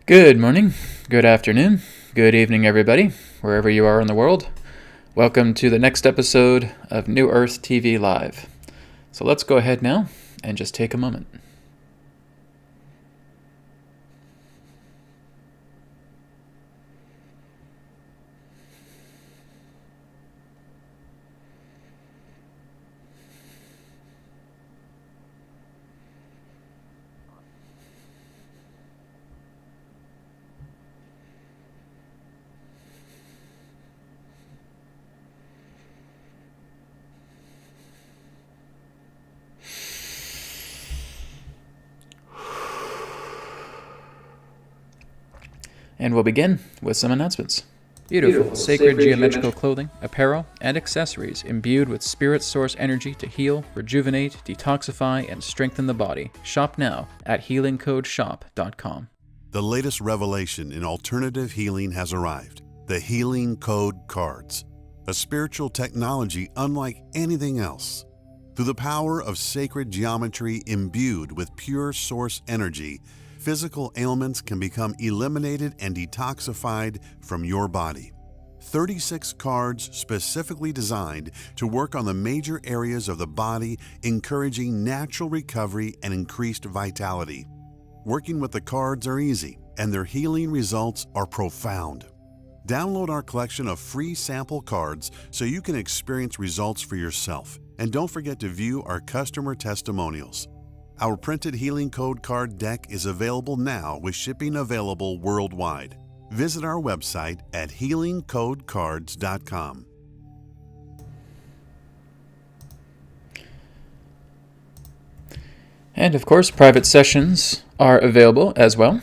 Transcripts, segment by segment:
Good morning, good afternoon, good evening, everybody, wherever you are in the world. Welcome to the next episode of New Earth TV Live. So let's go ahead now and just take a moment. And we'll begin with some announcements. Beautiful, sacred geometrical clothing, apparel, and accessories imbued with spirit source energy to heal, rejuvenate, detoxify, and strengthen the body. Shop now at healingcodeshop.com. The latest revelation in alternative healing has arrived. The Healing Code Cards, a spiritual technology unlike anything else. Through the power of sacred geometry imbued with pure source energy, physical ailments can become eliminated and detoxified from your body. 36 cards specifically designed to work on the major areas of the body, encouraging natural recovery and increased vitality. Working with the cards are easy, and their healing results are profound. Download our collection of free sample cards so you can experience results for yourself. And don't forget to view our customer testimonials. Our printed Healing Code card deck is available now with shipping available worldwide. Visit our website at healingcodecards.com. And of course, private sessions are available as well.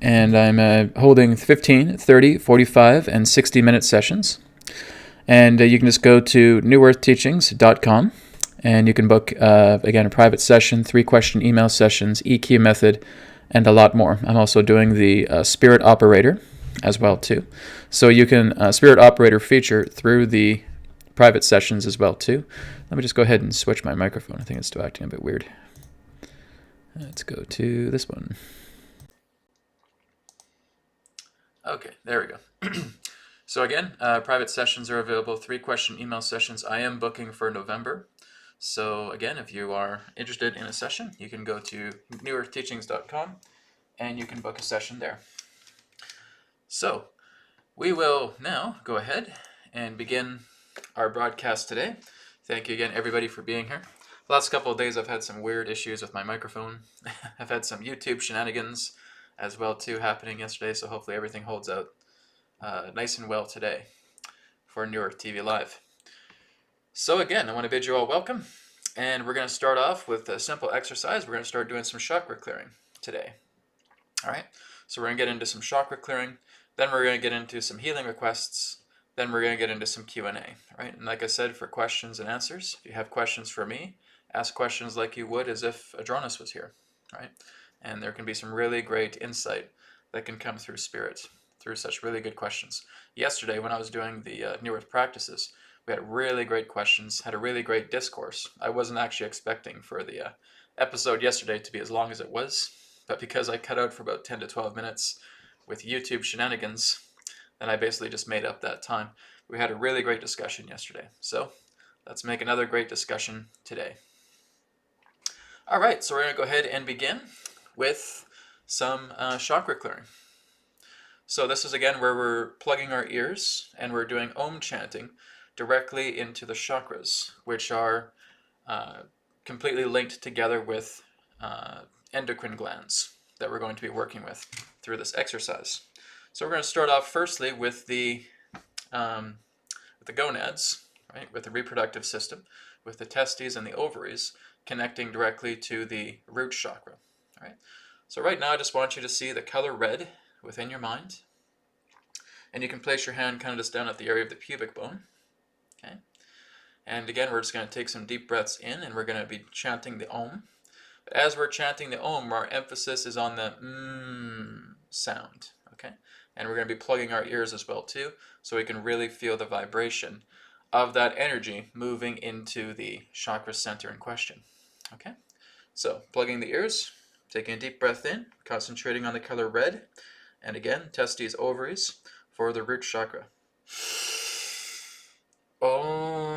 And I'm holding 15, 30, 45, and 60-minute sessions. And you can just go to newearthteachings.com. And you can book, again, a private session, 3-question email sessions, EQ method, and a lot more. I'm also doing the Spirit Operator as well, too. So you can Spirit Operator feature through the private sessions as well, too. Let me just go ahead and switch my microphone. I think it's still acting a bit weird. Let's go to this one. Okay, there we go. So again, private sessions are available, 3-question email sessions. I am booking for November. So again, if you are interested in a session, you can go to newearthteachings.com and you can book a session there. So we will now go ahead and begin our broadcast today. Thank you again, everybody, for being here. The last couple of days I've had some weird issues with my microphone. I've had some YouTube shenanigans as well too happening yesterday, so hopefully everything holds out nice and well today for New Earth TV Live. So again, I want to bid you all welcome, and we're going to start off with a simple exercise. We're going to start doing some chakra clearing today. All right, so we're going to get into some chakra clearing, then we're going to get into some healing requests, then we're going to get into some Q&A. Right, and like I said, for questions and answers, if you have questions for me, ask questions like you would as if Adronis was here. Right, and there can be some really great insight that can come through spirit, through such really good questions. Yesterday, when I was doing the New Earth practices, we had really great questions, had a really great discourse. I wasn't actually expecting for the episode yesterday to be as long as it was, but because I cut out for about 10 to 12 minutes with YouTube shenanigans, then I basically just made up that time. We had a really great discussion yesterday, so let's make another great discussion today. All right, so we're going to go ahead and begin with some chakra clearing. So this is again where we're plugging our ears and we're doing Om chanting directly into the chakras, which are completely linked together with endocrine glands that we're going to be working with through this exercise. So we're going to start off firstly with the gonads, right, with the reproductive system, with the testes and the ovaries connecting directly to the root chakra. All right. So right now I just want you to see the color red within your mind, and you can place your hand kind of just down at the area of the pubic bone. Okay. And again, we're just going to take some deep breaths in, and we're going to be chanting the Om. But as we're chanting the Om, our emphasis is on the sound. Okay. And we're going to be plugging our ears as well too, so we can really feel the vibration of that energy moving into the chakra center in question. Okay. So plugging the ears, taking a deep breath in, concentrating on the color red. And again, testes, ovaries for the root chakra. Om.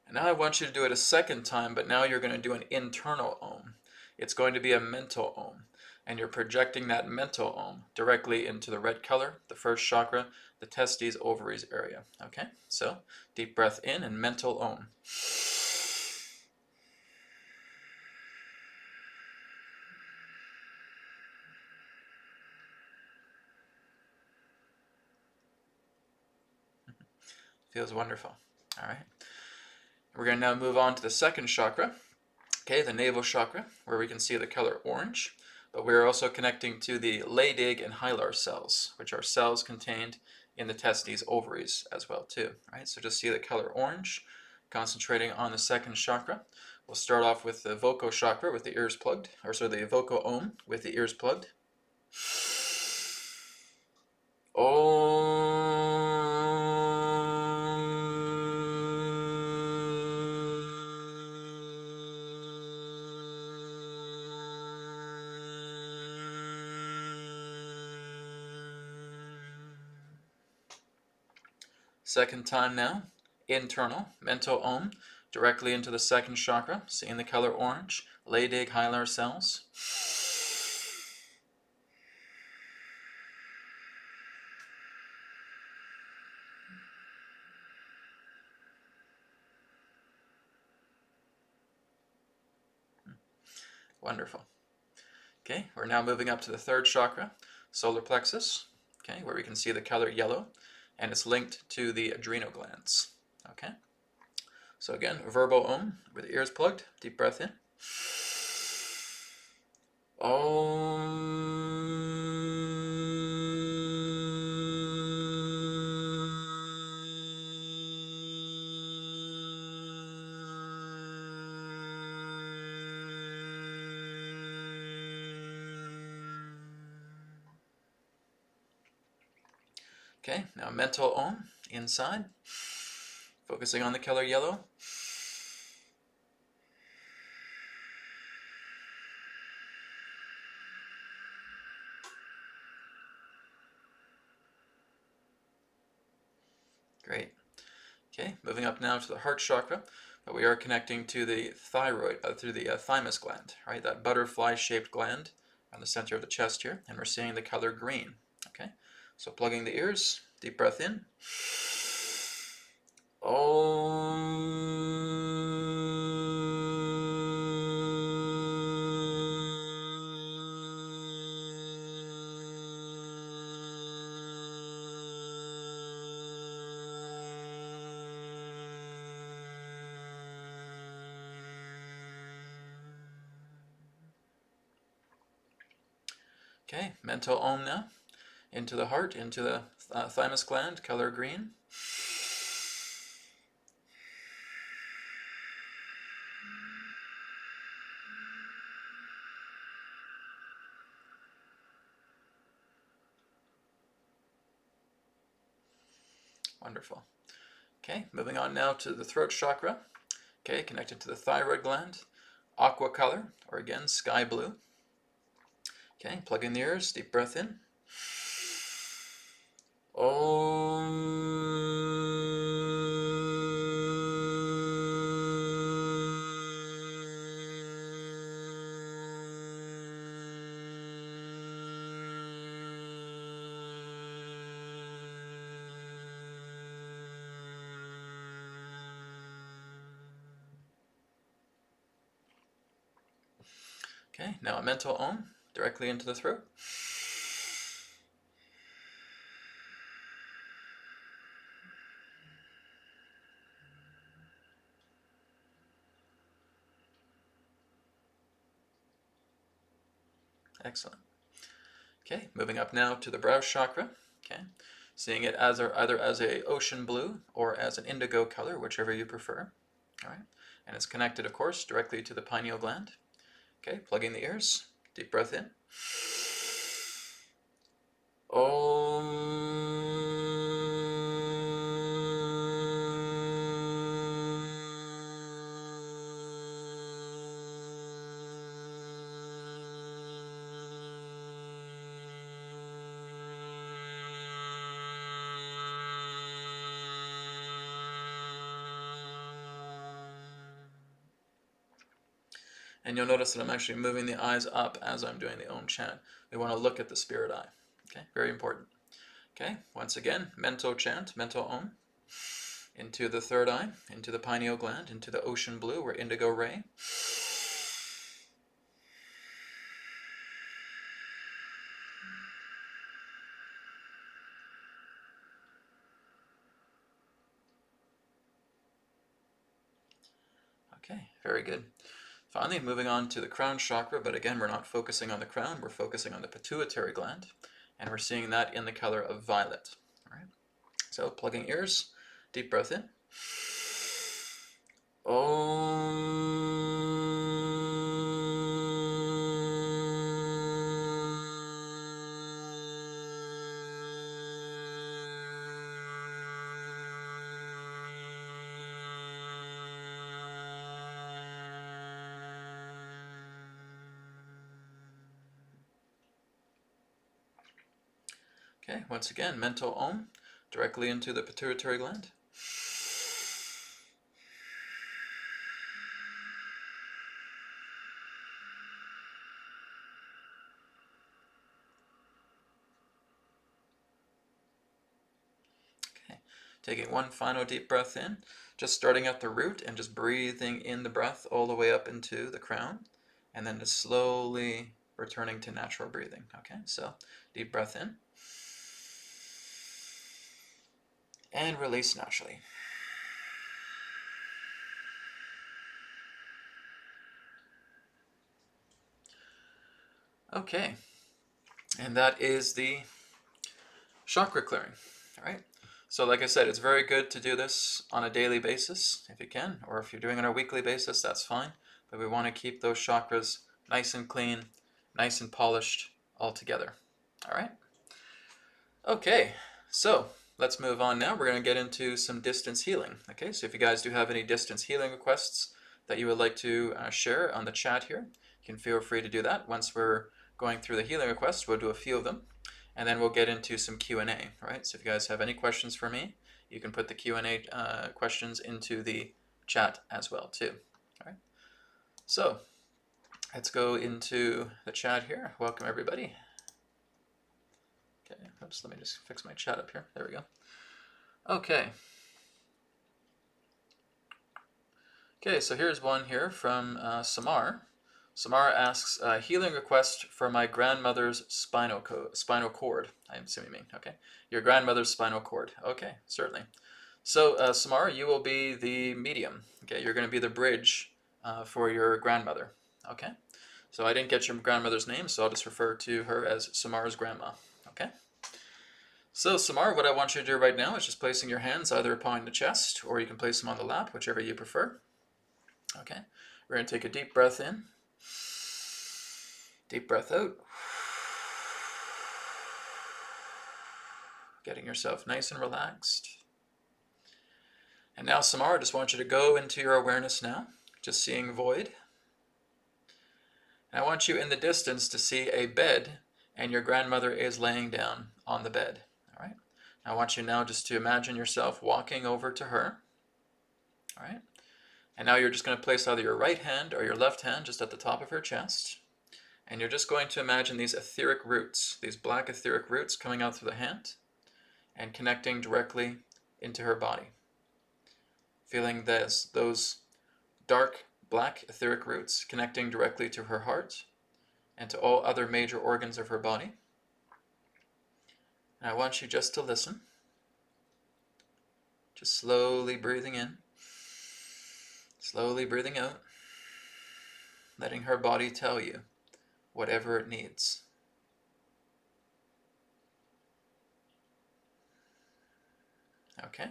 And now I want you to do it a second time, but now you're going to do an internal Om. It's going to be a mental Om. And you're projecting that mental Om directly into the red color, the first chakra, the testes, ovaries area. Okay, so deep breath in and mental Om. Feels wonderful. All right. We're going to now move on to the second chakra, okay, the navel chakra, where we can see the color orange, but we're also connecting to the Leydig and Hylar cells, which are cells contained in the testes, ovaries as well too. Right? So just see the color orange, concentrating on the second chakra. We'll start off with the vocal chakra with the ears plugged, or so the vocal Om with the ears plugged. Om. Second time now, internal, mental Om, directly into the second chakra, seeing the color orange, Leydig Hylar cells. Wonderful. Okay, we're now moving up to the third chakra, solar plexus, okay, where we can see the color yellow, and it's linked to the adrenal glands. Okay, so again, verbal Om with the ears plugged, deep breath in. Om. Okay, now mental Om inside, focusing on the color yellow. Great. Okay, moving up now to the heart chakra, but we are connecting to the thyroid, through the thymus gland, right? That butterfly-shaped gland on the center of the chest here, and we're seeing the color green. Okay, so plugging the ears, deep breath in. Om. Okay, mental Om now, into the heart, into the thymus gland, color green. Wonderful. Okay, moving on now to the throat chakra. Okay, connected to the thyroid gland, aqua color, or again, sky blue. Okay, plug in the ears, deep breath in. Om. Okay, now a mental Om directly into the throat. Excellent. Okay, moving up now to the brow chakra. Okay, seeing it as either as a ocean blue or as an indigo color, whichever you prefer. All right, and it's connected, of course, directly to the pineal gland. Okay, plugging the ears, deep breath in. And you'll notice that I'm actually moving the eyes up as I'm doing the Om chant. We want to look at the spirit eye. Okay, very important. Okay, once again, mental chant, mental Om. Into the third eye, into the pineal gland, into the ocean blue or indigo ray. Okay, very good. Finally, moving on to the crown chakra, but again, we're not focusing on the crown, we're focusing on the pituitary gland, and we're seeing that in the color of violet. All right. So, plugging ears, deep breath in. Okay, once again, mental Om directly into the pituitary gland. Okay, taking one final deep breath in, just starting at the root and just breathing in the breath all the way up into the crown, and then just slowly returning to natural breathing. Okay, so deep breath in and release naturally. Okay, and that is the chakra clearing. All right, so like I said, it's very good to do this on a daily basis if you can, or if you're doing it on a weekly basis, that's fine, but we want to keep those chakras nice and clean, nice and polished all together. All right. Okay, so let's move on now. We're going to get into some distance healing. Okay, so if you guys do have any distance healing requests that you would like to share on the chat here, you can feel free to do that. Once we're going through the healing requests, we'll do a few of them, and then we'll get into some Q&A, right? So if you guys have any questions for me, you can put the Q&A questions into the chat as well, too. All right, so let's go into the chat here. Welcome, everybody. Okay, oops, let me just fix my chat up here. There we go. Okay. Okay, so here's one here from Samar. Samar asks, healing request for my grandmother's spinal cord. I'm assuming you mean, okay. Your grandmother's spinal cord. Okay, certainly. So, Samar, you will be the medium. Okay, you're going to be the bridge for your grandmother. Okay. So I didn't get your grandmother's name, so I'll just refer to her as Samar's grandma. Okay. So Samar, what I want you to do right now is just placing your hands either upon the chest, or you can place them on the lap, whichever you prefer. Okay, we're going to take a deep breath in, deep breath out, getting yourself nice and relaxed. And now Samar, I just want you to go into your awareness now, just seeing void. And I want you in the distance to see a bed, and your grandmother is laying down on the bed. All right. I want you now just to imagine yourself walking over to her. All right. And now you're just going to place either your right hand or your left hand just at the top of her chest. And you're just going to imagine these etheric roots, these black etheric roots coming out through the hand and connecting directly into her body. Feeling those dark black etheric roots connecting directly to her heart and to all other major organs of her body. And I want you just to listen. Just slowly breathing in, slowly breathing out, letting her body tell you whatever it needs. Okay.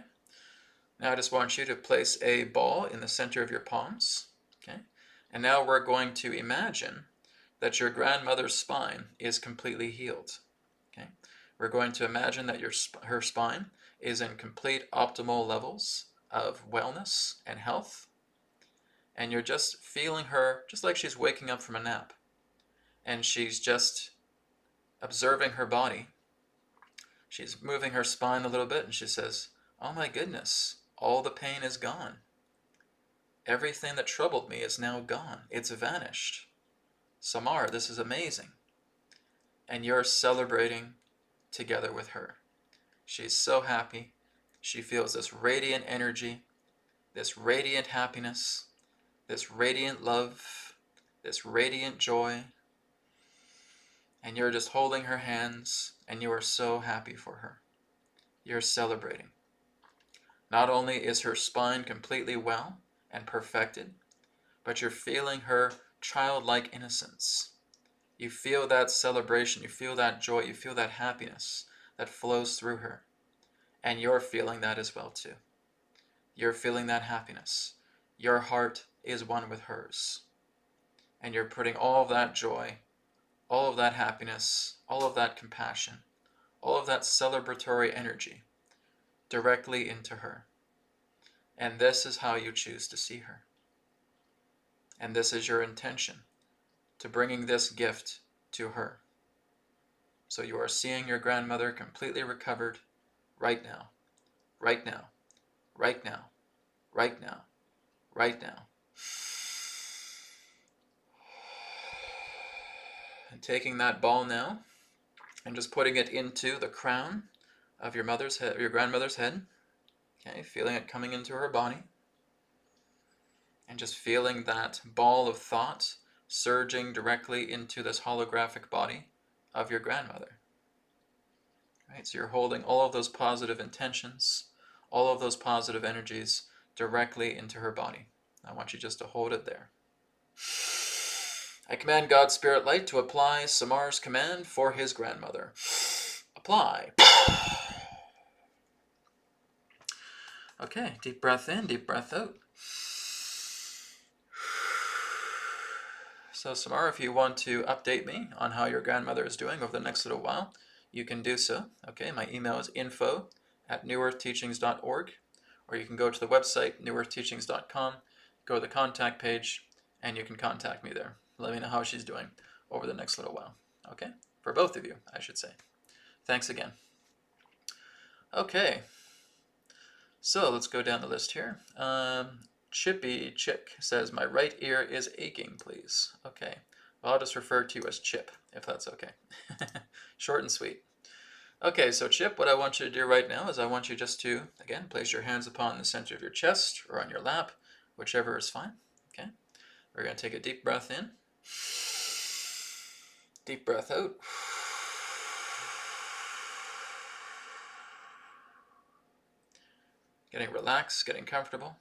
Now I just want you to place a ball in the center of your palms. Okay. And now we're going to imagine that your grandmother's spine is completely healed. Okay. we're going to imagine that her spine is in complete optimal levels of wellness and health. And you're just feeling her just like she's waking up from a nap. And she's just observing her body. She's moving her spine a little bit and she says, "Oh my goodness, all the pain is gone. Everything that troubled me is now gone. It's vanished. Samar, this is amazing." And you're celebrating together with her. She's so happy. She feels this radiant energy, this radiant happiness, this radiant love, this radiant joy. And you're just holding her hands, and you are so happy for her. You're celebrating. Not only is her spine completely well and perfected, but you're feeling her childlike innocence. You feel that celebration, you feel that joy, you feel that happiness that flows through her. And you're feeling that as well too. You're feeling that happiness. Your heart is one with hers. And you're putting all of that joy, all of that happiness, all of that compassion, all of that celebratory energy directly into her. And this is how you choose to see her. And this is your intention, to bringing this gift to her. So you are seeing your grandmother completely recovered right now, right now, right now, right now, right now. And taking that ball now and just putting it into the crown of your mother's head, your grandmother's head. Okay, feeling it coming into her body. And just feeling that ball of thought surging directly into this holographic body of your grandmother. Right, so you're holding all of those positive intentions, all of those positive energies directly into her body. I want you just to hold it there. I command God's Spirit Light to apply Samar's command for his grandmother. Apply. Okay, deep breath in, deep breath out. So Samar, if you want to update me on how your grandmother is doing over the next little while, you can do so. Okay, my email is info@newearthteachings.org, or you can go to the website, newearthteachings.com, go to the contact page, and you can contact me there. Let me know how she's doing over the next little while. Okay, for both of you, I should say. Thanks again. Okay, so let's go down the list here. Chippy Chick says, my right ear is aching, please. Okay, well, I'll just refer to you as Chip, if that's okay. Short and sweet. Okay, so Chip, what I want you to do right now is I want you just to, again, place your hands upon the center of your chest or on your lap, whichever is fine. Okay, we're going to take a deep breath in, deep breath out. Getting relaxed, getting comfortable.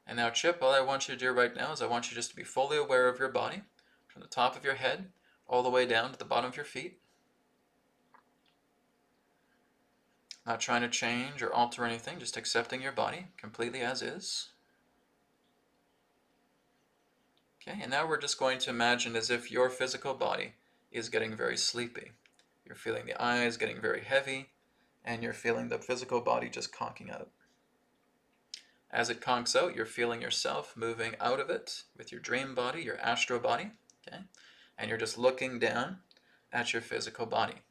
And now, Chip, all I want you to do right now is I want you just to be fully aware of your body, from the top of your head all the way down to the bottom of your feet. Not trying to change or alter anything, just accepting your body completely as is. Okay, and now we're just going to imagine as if your physical body is getting very sleepy. You're feeling the eyes getting very heavy, and you're feeling the physical body just conking out. As it conks out, you're feeling yourself moving out of it with your dream body, your astro body, okay? And you're just looking down at your physical body.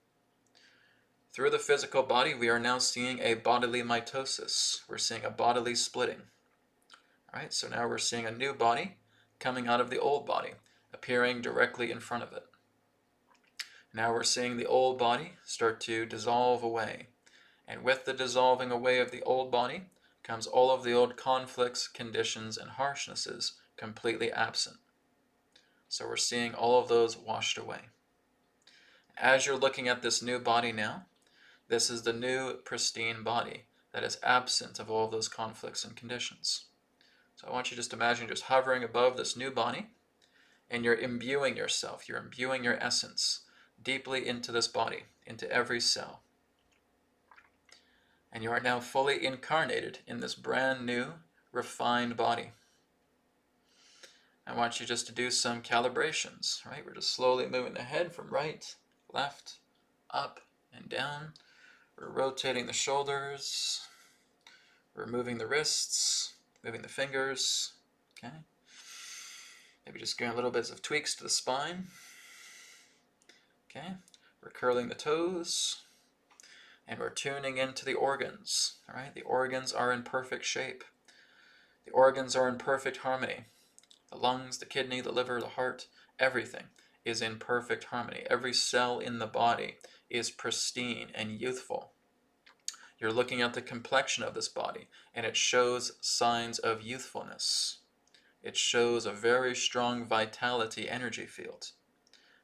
Through the physical body, we are now seeing a bodily mitosis. We're seeing a bodily splitting. All right, so now we're seeing a new body coming out of the old body, appearing directly in front of it. Now we're seeing the old body start to dissolve away. And with the dissolving away of the old body comes all of the old conflicts, conditions, and harshnesses completely absent. So we're seeing all of those washed away. As you're looking at this new body now, this is the new pristine body that is absent of all of those conflicts and conditions. So I want you to just imagine just hovering above this new body, and you're imbuing yourself, you're imbuing your essence deeply into this body, into every cell. And you are now fully incarnated in this brand new, refined body. I want you just to do some calibrations, right? We're just slowly moving the head from right, left, up, and down. We're rotating the shoulders. We're moving the wrists, moving the fingers. Okay. Maybe just giving a little bits of tweaks to the spine. Okay. We're curling the toes. And we're tuning into the organs. All right. The organs are in perfect shape. The organs are in perfect harmony. The lungs, the kidney, the liver, the heart, everything is in perfect harmony. Every cell in the body is pristine and youthful. You're looking at the complexion of this body, and it shows signs of youthfulness. It shows a very strong vitality energy field.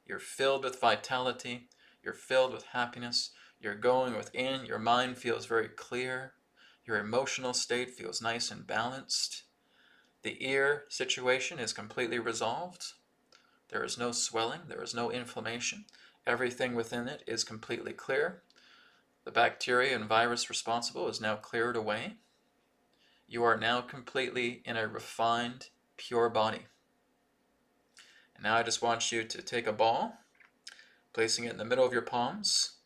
You're filled with vitality. You're filled with happiness. You're going within. Your mind feels very clear. Your emotional state feels nice and balanced. The ear situation is completely resolved. There is no swelling. There is no inflammation. Everything within it is completely clear. The bacteria and virus responsible is now cleared away. You are now completely in a refined, pure body. And now I just want you to take a ball, placing it in the middle of your palms.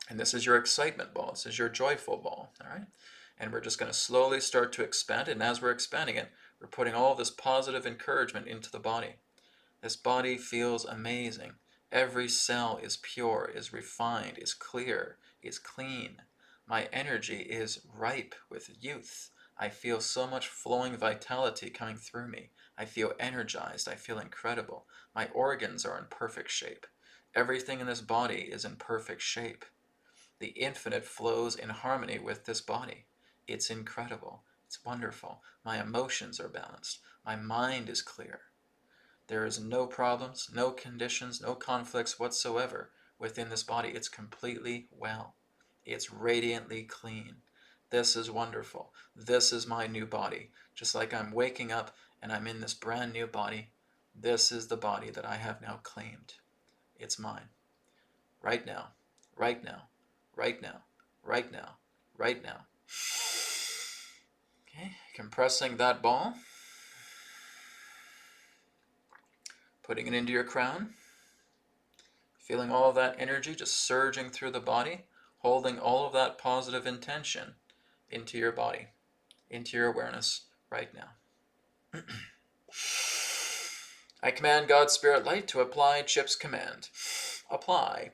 And this is your excitement ball. This is your joyful ball. All right? And we're just going to slowly start to expand it. And as we're expanding it, we're putting all this positive encouragement into the body. This body feels amazing. Every cell is pure, is refined, is clear, is clean. My energy is ripe with youth. I feel so much flowing vitality coming through me. I feel energized. I feel incredible. My organs are in perfect shape. Everything in this body is in perfect shape. The infinite flows in harmony with this body. It's incredible. It's wonderful. My emotions are balanced. My mind is clear. There is no problems, no conditions, no conflicts whatsoever within this body. It's completely well. It's radiantly clean. This is wonderful. This is my new body. Just like I'm waking up and I'm in this brand new body, this is the body that I have now claimed. It's mine. Right now, right now, right now, right now, right now. Okay, compressing that ball. Putting it into your crown. Feeling all of that energy just surging through the body. Holding all of that positive intention into your body, into your awareness right now. I command God's Spirit Light to apply Chip's command. Apply.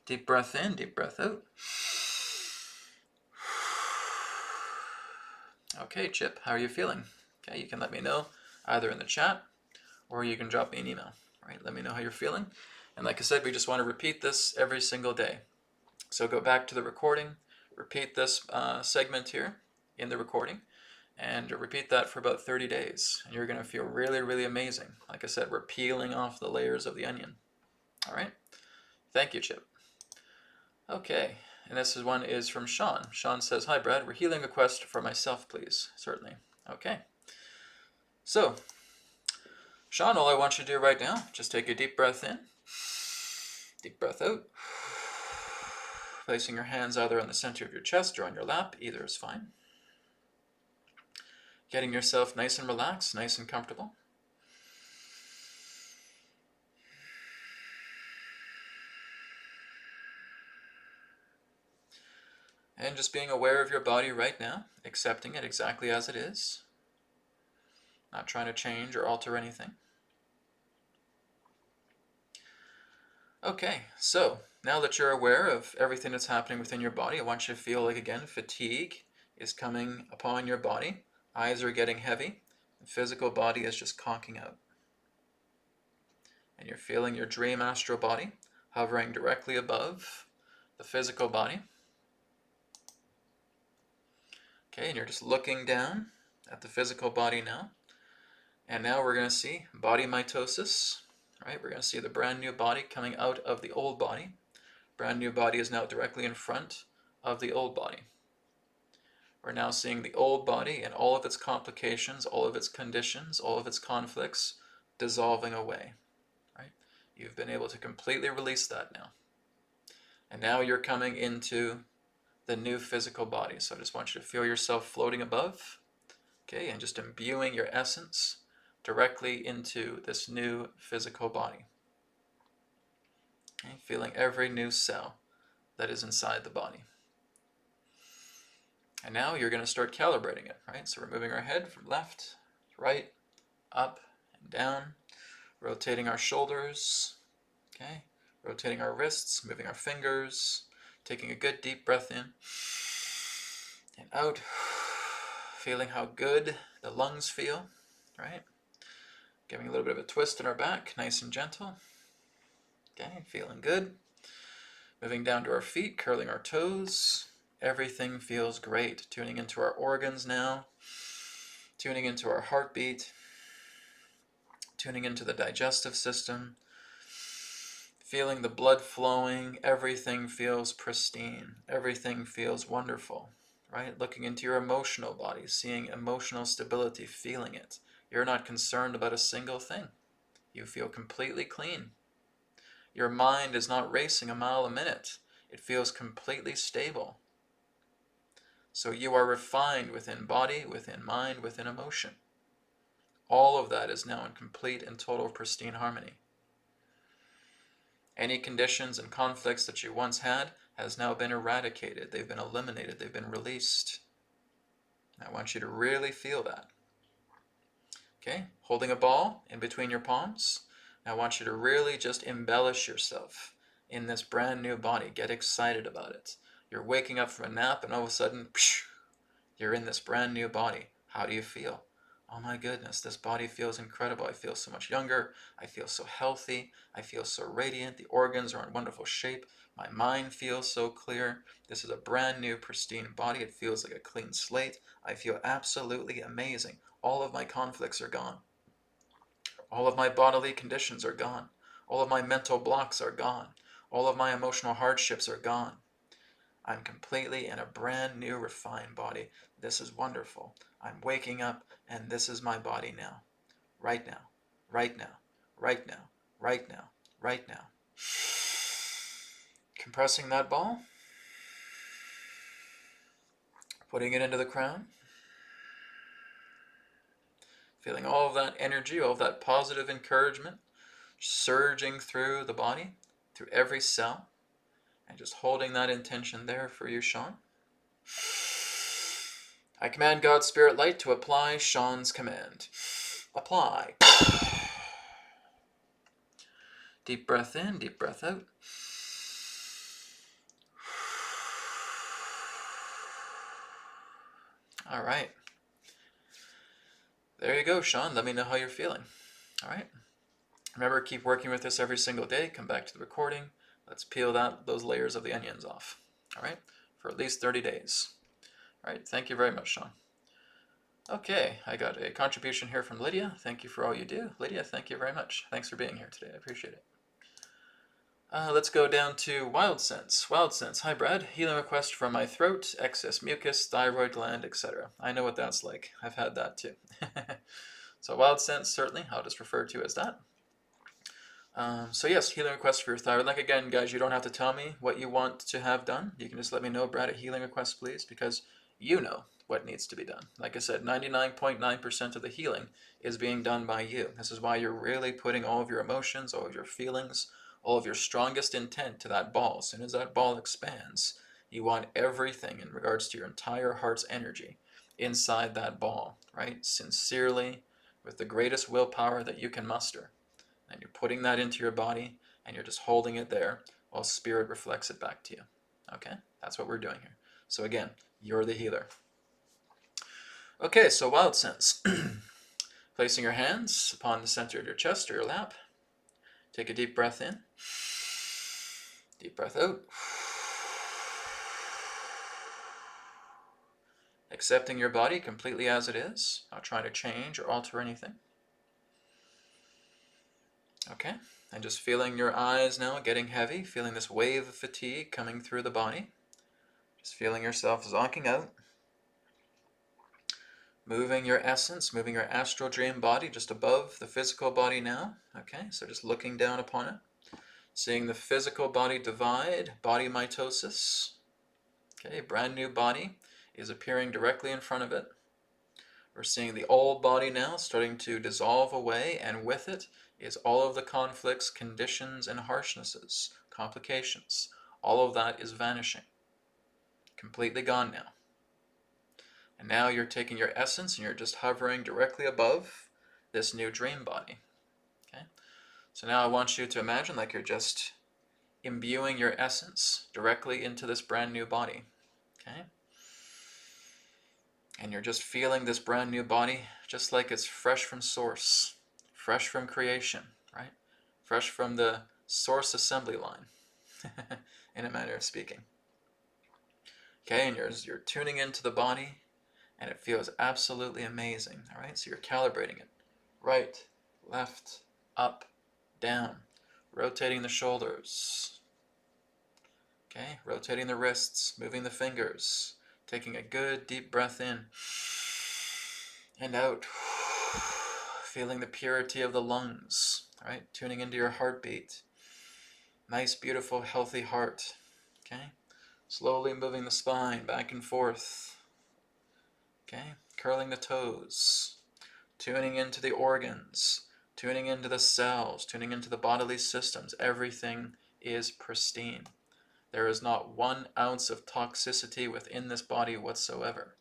Deep breath in, deep breath out. Okay, Chip, how are you feeling? Okay, you can let me know either in the chat or you can drop me an email. All right, let me know how you're feeling. And like I said, we just want to repeat this every single day. So go back to the recording, repeat this segment here in the recording, and repeat that for about 30 days. And you're going to feel really, really amazing. Like I said, we're peeling off the layers of the onion. All right? Thank you, Chip. Okay, and this one is from Sean. Sean says, "Hi, Brad. We're healing request for myself, please." Certainly. Okay. So, Sean, all I want you to do right now, just take a deep breath in, deep breath out. Placing your hands either on the center of your chest or on your lap, either is fine. Getting yourself nice and relaxed, nice and comfortable. And just being aware of your body right now, accepting it exactly as it is. Not trying to change or alter anything. Okay, so now that you're aware of everything that's happening within your body, I want you to feel like, again, fatigue is coming upon your body. Eyes are getting heavy. The physical body is just conking out. And you're feeling your dream astral body hovering directly above the physical body. Okay, and you're just looking down at the physical body now. And now we're going to see body mitosis. Right? We're going to see the brand new body coming out of the old body. Brand new body is now directly in front of the old body. We're now seeing the old body and all of its complications, all of its conditions, all of its conflicts dissolving away. Right? You've been able to completely release that now. And now you're coming into the new physical body. So I just want you to feel yourself floating above, okay, and just imbuing your essence directly into this new physical body. Okay, feeling every new cell that is inside the body. And now you're going to start calibrating it, right? So we're moving our head from left to right, up and down, rotating our shoulders, okay? Rotating our wrists, moving our fingers, taking a good deep breath in and out, feeling how good the lungs feel, right? Giving a little bit of a twist in our back, nice and gentle. Okay, feeling good. Moving down to our feet, curling our toes. Everything feels great. Tuning into our organs now. Tuning into our heartbeat. Tuning into the digestive system. Feeling the blood flowing. Everything feels pristine. Everything feels wonderful, right? Looking into your emotional body, seeing emotional stability, feeling it. You're not concerned about a single thing. You feel completely clean. Your mind is not racing a mile a minute. It feels completely stable. So you are refined within body, within mind, within emotion. All of that is now in complete and total pristine harmony. Any conditions and conflicts that you once had has now been eradicated. They've been eliminated. They've been released. I want you to really feel that. Okay, holding a ball in between your palms. I want you to really just embellish yourself in this brand new body. Get excited about it. You're waking up from a nap and all of a sudden, you're in this brand new body. How do you feel? Oh my goodness, this body feels incredible. I feel so much younger. I feel so healthy. I feel so radiant. The organs are in wonderful shape. My mind feels so clear. This is a brand new, pristine body. It feels like a clean slate. I feel absolutely amazing. All of my conflicts are gone. All of my bodily conditions are gone. All of my mental blocks are gone. All of my emotional hardships are gone. I'm completely in a brand new, refined body. This is wonderful. I'm waking up, and this is my body now. Right now. Right now. Right now. Right now. Right now. Compressing that ball. Putting it into the crown. Feeling all of that energy, all of that positive encouragement surging through the body, through every cell, and just holding that intention there for you, Sean. I command God's Spirit Light to apply Sean's command. Apply. Deep breath in, deep breath out. All right. There you go, Sean. Let me know how you're feeling. All right. Remember, keep working with this every single day. Come back to the recording. Let's peel those layers of the onions off. All right. For at least 30 days. All right. Thank you very much, Sean. Okay. I got a contribution here from Lydia. Thank you for all you do. Lydia, thank you very much. Thanks for being here today. I appreciate it. Let's go down to Wild Sense. Wild Sense. Hi, Brad. Healing request from my throat, excess mucus, thyroid gland, etc. I know what that's like. I've had that too. So Wild Sense, certainly. I'll just refer to as that. So yes, healing request for your thyroid. Like again, guys, you don't have to tell me what you want to have done. You can just let me know, Brad, at healing request, please, because you know what needs to be done. Like I said, 99.9% of the healing is being done by you. This is why you're really putting all of your emotions, all of your feelings, all of your strongest intent to that ball. As soon as that ball expands, you want everything in regards to your entire heart's energy inside that ball, right? Sincerely, with the greatest willpower that you can muster. And you're putting that into your body, and you're just holding it there while spirit reflects it back to you. Okay? That's what we're doing here. So again, you're the healer. Okay, so Wild Sense. Placing your hands upon the center of your chest or your lap. Take a deep breath in. Deep breath out. Accepting your body completely as it is, not trying to change or alter anything. Okay, and just feeling your eyes now getting heavy, feeling this wave of fatigue coming through the body. Just feeling yourself zonking out. Moving your essence, moving your astral dream body just above the physical body now. Okay, so just looking down upon it. Seeing the physical body divide, body mitosis. Okay, brand new body is appearing directly in front of it. We're seeing the old body now starting to dissolve away, and with it is all of the conflicts, conditions, and harshnesses, complications. All of that is vanishing. Completely gone now. And now you're taking your essence and you're just hovering directly above this new dream body. Okay? So now I want you to imagine like you're just imbuing your essence directly into this brand new body. Okay? And you're just feeling this brand new body just like it's fresh from source, fresh from creation, right? Fresh from the source assembly line, in a manner of speaking. Okay, and you're tuning into the body, and it feels absolutely amazing, all right? So you're calibrating it. Right, left, up, down, rotating the shoulders, okay? Rotating the wrists, moving the fingers, taking a good deep breath in and out, feeling the purity of the lungs, all right? Tuning into your heartbeat. Nice, beautiful, healthy heart, okay? Slowly moving the spine back and forth, okay? Curling the toes, tuning into the organs, tuning into the cells, tuning into the bodily systems. Everything is pristine. There is not 1 ounce of toxicity within this body whatsoever.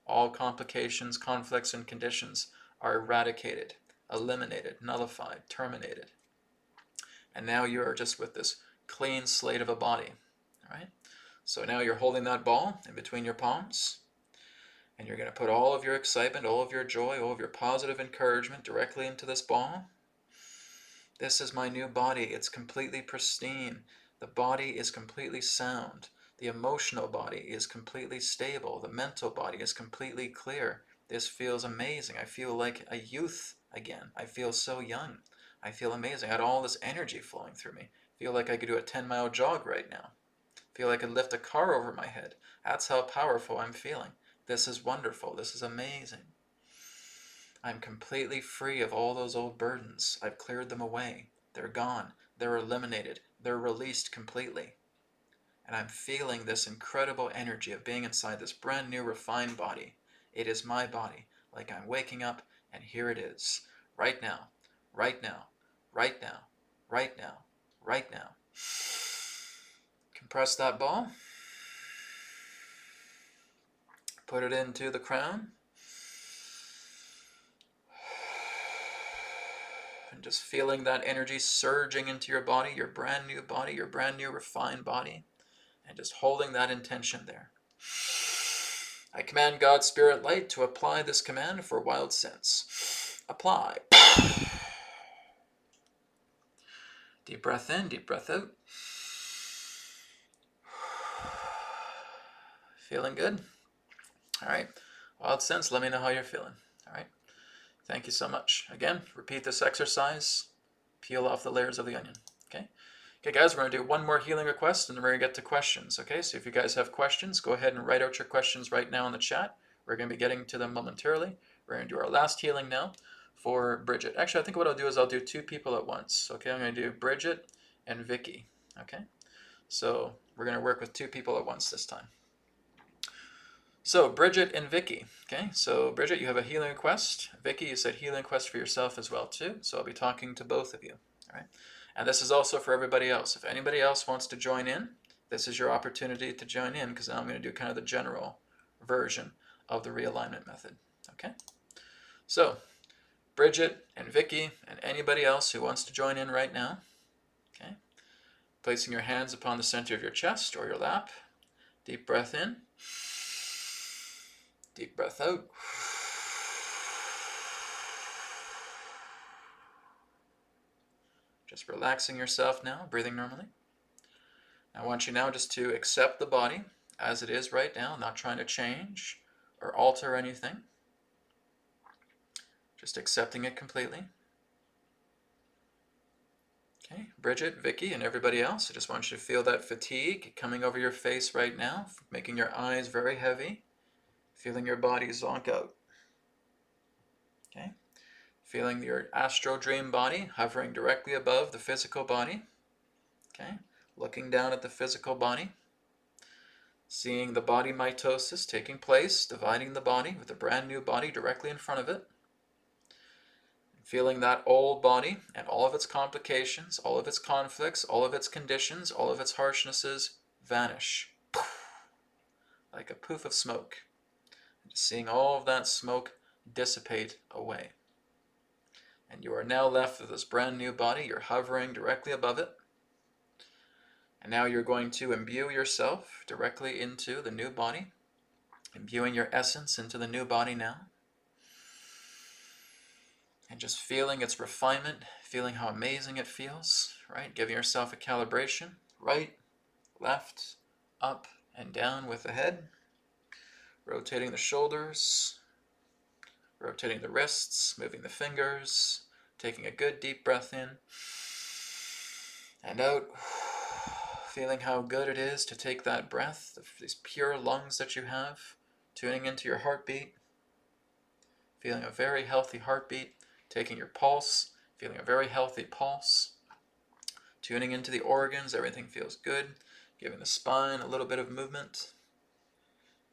All complications, conflicts, and conditions are eradicated, eliminated, nullified, terminated. And now you are just with this clean slate of a body, all right? So now you're holding that ball in between your palms, and you're going to put all of your excitement, all of your joy, all of your positive encouragement directly into this ball. This is my new body. It's completely pristine. The body is completely sound. The emotional body is completely stable. The mental body is completely clear. This feels amazing. I feel like a youth again. I feel so young. I feel amazing. I had all this energy flowing through me. I feel like I could do a 10-mile jog right now. I feel like I could lift a car over my head. That's how powerful I'm feeling. This is wonderful. This is amazing. I'm completely free of all those old burdens. I've cleared them away. They're gone. They're eliminated. They're released completely. And I'm feeling this incredible energy of being inside this brand new refined body. It is my body. Like I'm waking up, and here it is. Right now. Right now. Right now. Right now. Right now. Compress that ball. Put it into the crown. And just feeling that energy surging into your body, your brand new refined body, and just holding that intention there. I command God, Spirit, Light to apply this command for wild sense. Apply. Deep breath in, deep breath out. Feeling good? All right. Wild sense, let me know how you're feeling. All right. Thank you so much. Again, repeat this exercise. Peel off the layers of the onion. Okay? Okay, guys, we're going to do one more healing request, and then we're going to get to questions. Okay, so if you guys have questions, go ahead and write out your questions right now in the chat. We're going to be getting to them momentarily. We're going to do our last healing now for Bridget. Actually, I think what I'll do is I'll do 2 people at once. Okay, I'm going to do Bridget and Vicky. Okay, so we're going to work with 2 people at once this time. So, Bridget and Vicky. Okay, so Bridget, you have a healing request. Vicky, you said healing request for yourself as well too. So I'll be talking to both of you. All right, and this is also for everybody else. If anybody else wants to join in, this is your opportunity to join in, because now I'm going to do kind of the general version of the realignment method. Okay, so Bridget and Vicky and anybody else who wants to join in right now. Okay, placing your hands upon the center of your chest or your lap. Deep breath in. Deep breath out. Just relaxing yourself now, breathing normally. I want you now just to accept the body as it is right now, not trying to change or alter anything. Just accepting it completely. Okay, Bridget, Vicky, and everybody else, I just want you to feel that fatigue coming over your face right now, making your eyes very heavy, feeling your body zonk out. Okay, feeling your astral dream body hovering directly above the physical body. Okay, looking down at the physical body, seeing the body mitosis taking place, dividing the body with a brand new body directly in front of it. Feeling that old body and all of its complications, all of its conflicts, all of its conditions, all of its harshnesses vanish. Like a poof of smoke. Just seeing all of that smoke dissipate away. And you are now left with this brand new body. You're hovering directly above it. And now you're going to imbue yourself directly into the new body. Imbuing your essence into the new body now. And just feeling its refinement, feeling how amazing it feels, right? Giving yourself a calibration, right, left, up, and down with the head. Rotating the shoulders, rotating the wrists, moving the fingers, taking a good deep breath in and out. Feeling how good it is to take that breath, these pure lungs that you have, tuning into your heartbeat, feeling a very healthy heartbeat, taking your pulse, feeling a very healthy pulse, tuning into the organs, everything feels good, giving the spine a little bit of movement.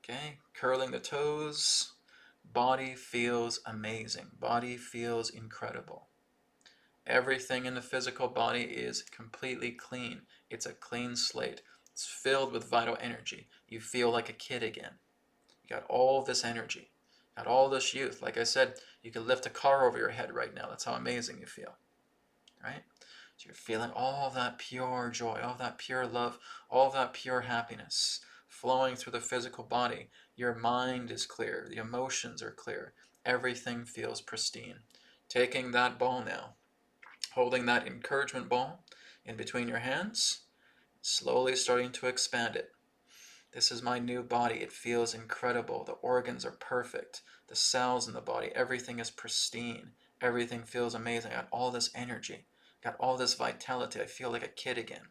Okay, curling the toes. Body feels amazing. Body feels incredible. Everything in the physical body is completely clean. It's a clean slate. It's filled with vital energy. You feel like a kid again. You got all this energy. Got all this youth. Like I said, you can lift a car over your head right now. That's how amazing you feel. Right? So you're feeling all that pure joy, all that pure love, all that pure happiness flowing through the physical body. Your mind is clear. The emotions are clear. Everything feels pristine. Taking that ball now, holding that encouragement ball in between your hands, slowly starting to expand it. This is my new body. It feels incredible. The organs are perfect. The cells in the body, everything is pristine. Everything feels amazing. I got all this energy. Got all this vitality. I feel like a kid again.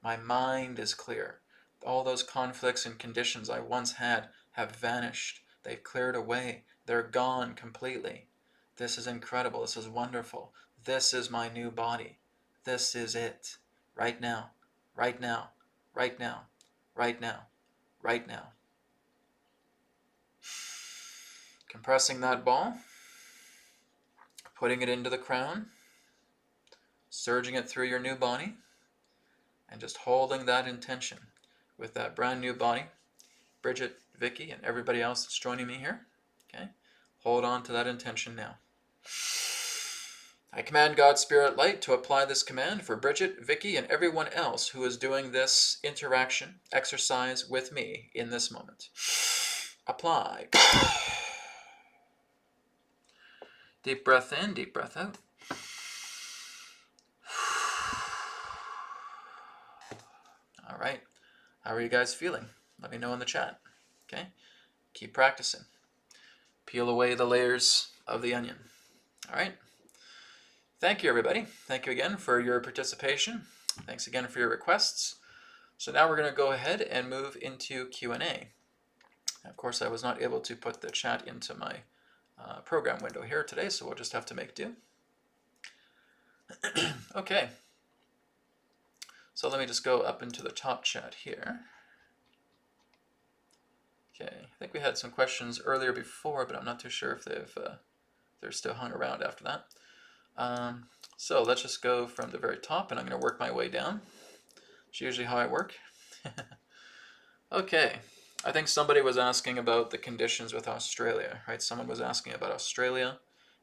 My mind is clear. All those conflicts and conditions I once had have vanished. They've cleared away. They're gone completely. This is incredible. This is wonderful. This is my new body. This is it. Right now. Right now. Right now. Right now. Right now. Compressing that ball. Putting it into the crown. Surging it through your new body. And just holding that intention with that brand new body. Bridget, Vicky, and everybody else that's joining me here. Okay? Hold on to that intention now. I command God's Spirit Light to apply this command for Bridget, Vicky, and everyone else who is doing this interaction, exercise with me in this moment. Apply. Deep breath in, deep breath out. All right. How are you guys feeling? Let me know in the chat. Okay? Keep practicing. Peel away the layers of the onion. All right? Thank you, everybody. Thank you again for your participation. Thanks again for your requests. So now we're going to go ahead and move into Q&A. Of course, I was not able to put the chat into my program window here today, so we'll just have to make do. Okay. So let me just go up into the top chat here. Okay, I think we had some questions earlier before, but I'm not too sure if they're still hung around after that. So let's just go from the very top, and I'm going to work my way down. It's usually how I work. Okay, I think somebody was asking about the conditions with Australia, right? Someone was asking about Australia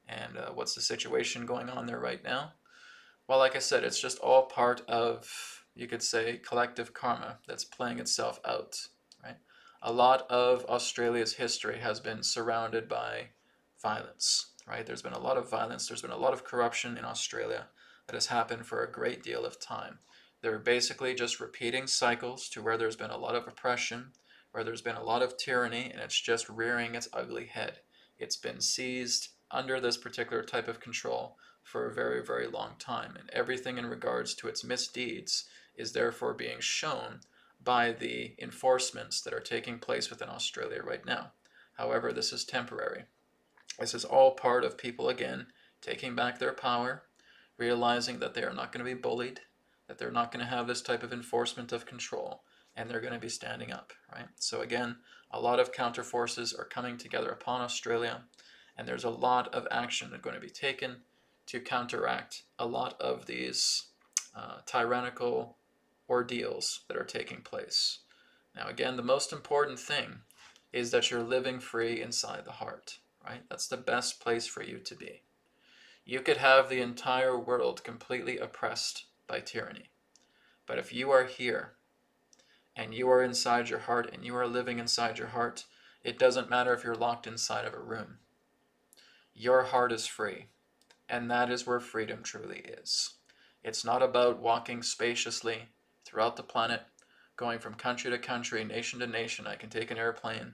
and what's the situation going on there right now. Well, like I said, it's just all part of, you could say, collective karma that's playing itself out, right? A lot of Australia's history has been surrounded by violence, right? There's been a lot of violence. There's been a lot of corruption in Australia that has happened for a great deal of time. They're basically just repeating cycles to where there's been a lot of oppression, where there's been a lot of tyranny, and it's just rearing its ugly head. It's been seized under this particular type of control for a very, very long time, and everything in regards to its misdeeds is therefore being shown by the enforcements that are taking place within Australia right now. However, this is temporary. This is all part of people, again, taking back their power, realizing that they are not going to be bullied, that they're not going to have this type of enforcement of control, and they're going to be standing up, right? So again, a lot of counter forces are coming together upon Australia, and there's a lot of action that's going to be taken to counteract a lot of these tyrannical ordeals that are taking place. Now, again, the most important thing is that you're living free inside the heart, right? That's the best place for you to be. You could have the entire world completely oppressed by tyranny. But if you are here and you are inside your heart and you are living inside your heart, it doesn't matter if you're locked inside of a room. Your heart is free, and that is where freedom truly is. It's not about walking spaciously throughout the planet, going from country to country, nation to nation. I can take an airplane.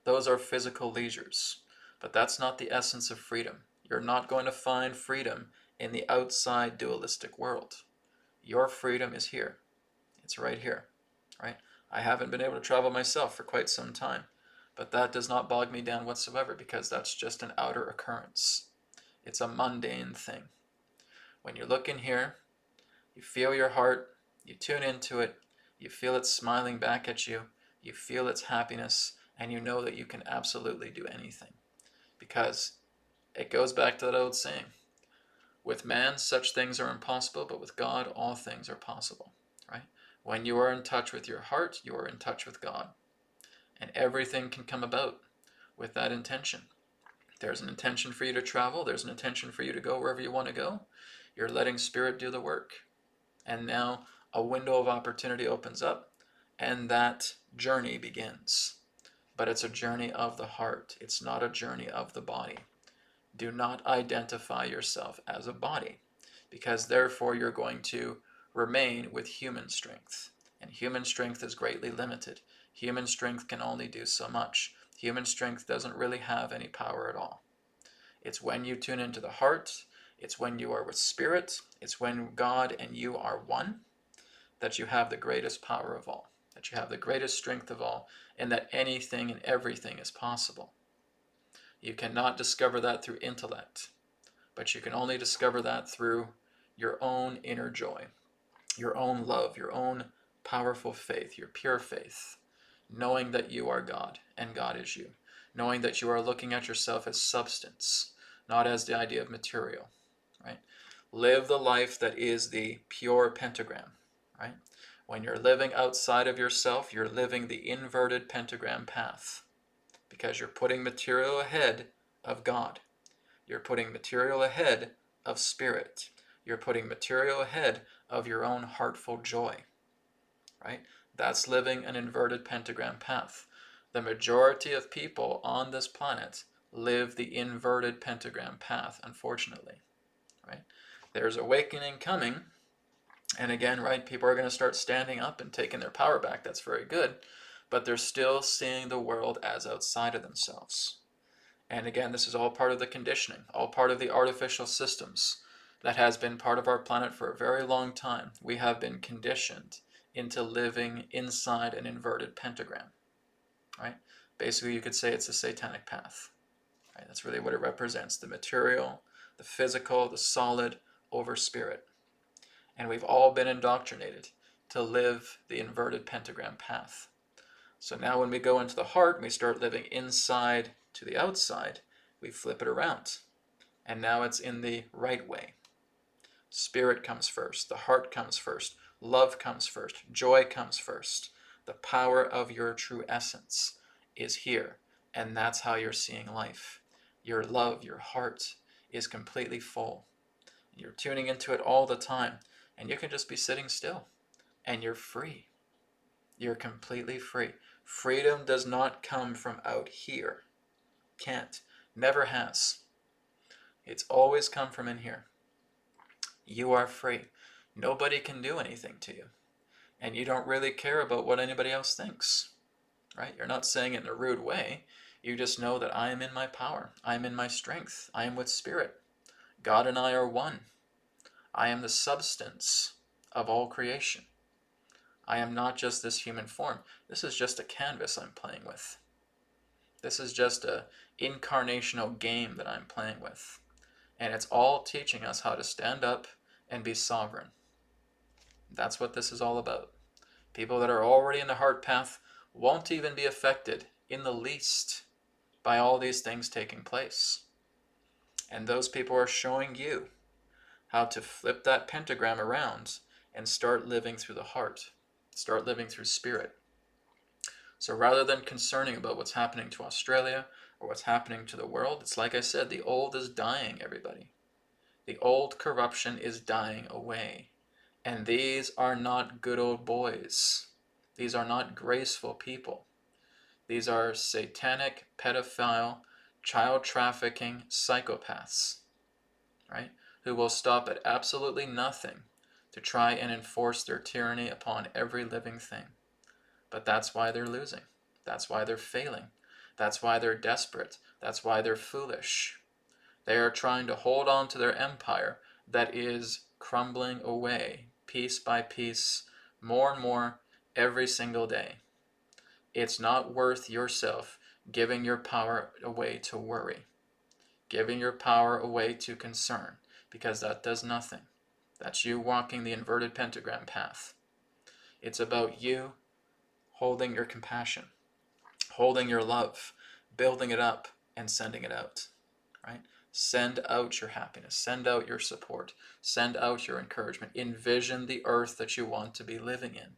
Those are physical leisures, but that's not the essence of freedom. You're not going to find freedom in the outside dualistic world. Your freedom is here. It's right here, right? I haven't been able to travel myself for quite some time, but that does not bog me down whatsoever because that's just an outer occurrence. It's a mundane thing. When you look in here, you feel your heart, you tune into it, you feel it smiling back at you, you feel its happiness, and you know that you can absolutely do anything. Because it goes back to that old saying, with man such things are impossible, but with God all things are possible, right? When you are in touch with your heart, you are in touch with God. And everything can come about with that intention. There's an intention for you to travel. There's an intention for you to go wherever you want to go. You're letting Spirit do the work. And now a window of opportunity opens up, and that journey begins. But it's a journey of the heart. It's not a journey of the body. Do not identify yourself as a body, because therefore you're going to remain with human strength. And human strength is greatly limited. Human strength can only do so much. Human strength doesn't really have any power at all. It's when you tune into the heart, it's when you are with Spirit, it's when God and you are one, that you have the greatest power of all, that you have the greatest strength of all, and that anything and everything is possible. You cannot discover that through intellect, but you can only discover that through your own inner joy, your own love, your own powerful faith, your pure faith, knowing that you are God and God is you, knowing that you are looking at yourself as substance, not as the idea of material, right? Live the life that is the pure pentagram, right? When you're living outside of yourself, you're living the inverted pentagram path because you're putting material ahead of God. You're putting material ahead of Spirit. You're putting material ahead of your own heartful joy, right? That's living an inverted pentagram path. The majority of people on this planet live the inverted pentagram path, unfortunately, right? There's awakening coming, and again, right, people are going to start standing up and taking their power back. That's very good, but they're still seeing the world as outside of themselves. And again, this is all part of the conditioning, all part of the artificial systems that has been part of our planet for a very long time. We have been conditioned into living inside an inverted pentagram, right? Basically, you could say it's a satanic path, right? That's really what it represents, the material, the physical, the solid over spirit. And we've all been indoctrinated to live the inverted pentagram path. So now when we go into the heart and we start living inside to the outside, we flip it around. And now it's in the right way. Spirit comes first, the heart comes first, love comes first, joy comes first. The power of your true essence is here, and that's how you're seeing life. Your love, your heart is completely full. You're tuning into it all the time, and you can just be sitting still, and you're free. You're completely free. Freedom does not come from out here. Can't. Never has. It's always come from in here. You are free. Nobody can do anything to you. And you don't really care about what anybody else thinks, right? You're not saying it in a rude way. You just know that I am in my power. I am in my strength. I am with Spirit. God and I are one. I am the substance of all creation. I am not just this human form. This is just a canvas I'm playing with. This is just a incarnational game that I'm playing with. And it's all teaching us how to stand up and be sovereign. That's what this is all about. People that are already in the heart path won't even be affected in the least by all these things taking place. And those people are showing you how to flip that pentagram around and start living through the heart, start living through spirit. So rather than concerning about what's happening to Australia or what's happening to the world, it's like I said, the old is dying, everybody. The old corruption is dying away. And these are not good old boys. These are not graceful people. These are satanic, pedophile, child trafficking psychopaths, right? Who will stop at absolutely nothing to try and enforce their tyranny upon every living thing. But that's why they're losing. That's why they're failing. That's why they're desperate. That's why they're foolish. They are trying to hold on to their empire that is crumbling away piece by piece, more and more every single day. It's not worth yourself giving your power away to worry, giving your power away to concern, because that does nothing. That's you walking the inverted pentagram path. It's about you holding your compassion, holding your love, building it up, and sending it out, right? Send out your happiness, send out your support, send out your encouragement. Envision the earth that you want to be living in.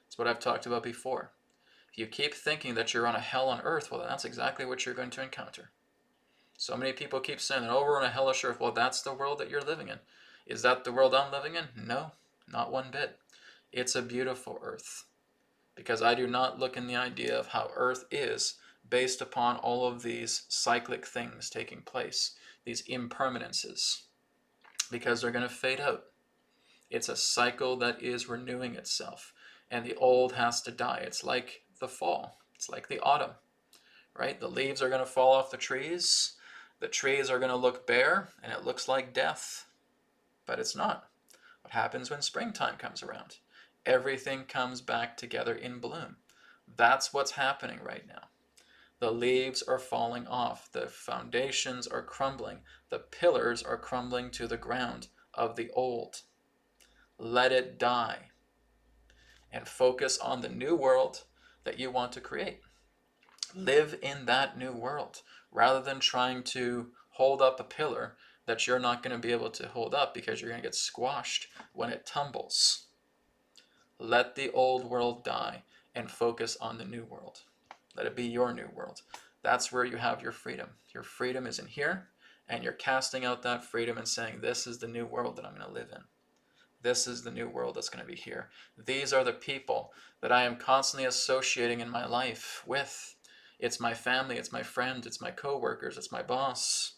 It's what I've talked about before. If you keep thinking that you're on a hell on earth, well, that's exactly what you're going to encounter. So many people keep saying that, oh, we're on a hellish earth. Well, that's the world that you're living in. Is that the world I'm living in? No, not one bit. It's a beautiful earth, because I do not look in the idea of how earth is based upon all of these cyclic things taking place, these impermanences, because they're going to fade out. It's a cycle that is renewing itself, and the old has to die. It's like the fall. It's like the autumn, right? The leaves are going to fall off the trees. The trees are going to look bare, and it looks like death, but it's not. What happens when springtime comes around? Everything comes back together in bloom. That's what's happening right now. The leaves are falling off. The foundations are crumbling. The pillars are crumbling to the ground of the old. Let it die and focus on the new world that you want to create. Live in that new world rather than trying to hold up a pillar that you're not going to be able to hold up because you're going to get squashed when it tumbles. Let the old world die and focus on the new world. Let it be your new world. That's where you have your freedom. Your freedom is in here, and you're casting out that freedom and saying, this is the new world that I'm going to live in. This is the new world that's going to be here. These are the people that I am constantly associating in my life with. It's my family, it's my friends, it's my coworkers, it's my boss,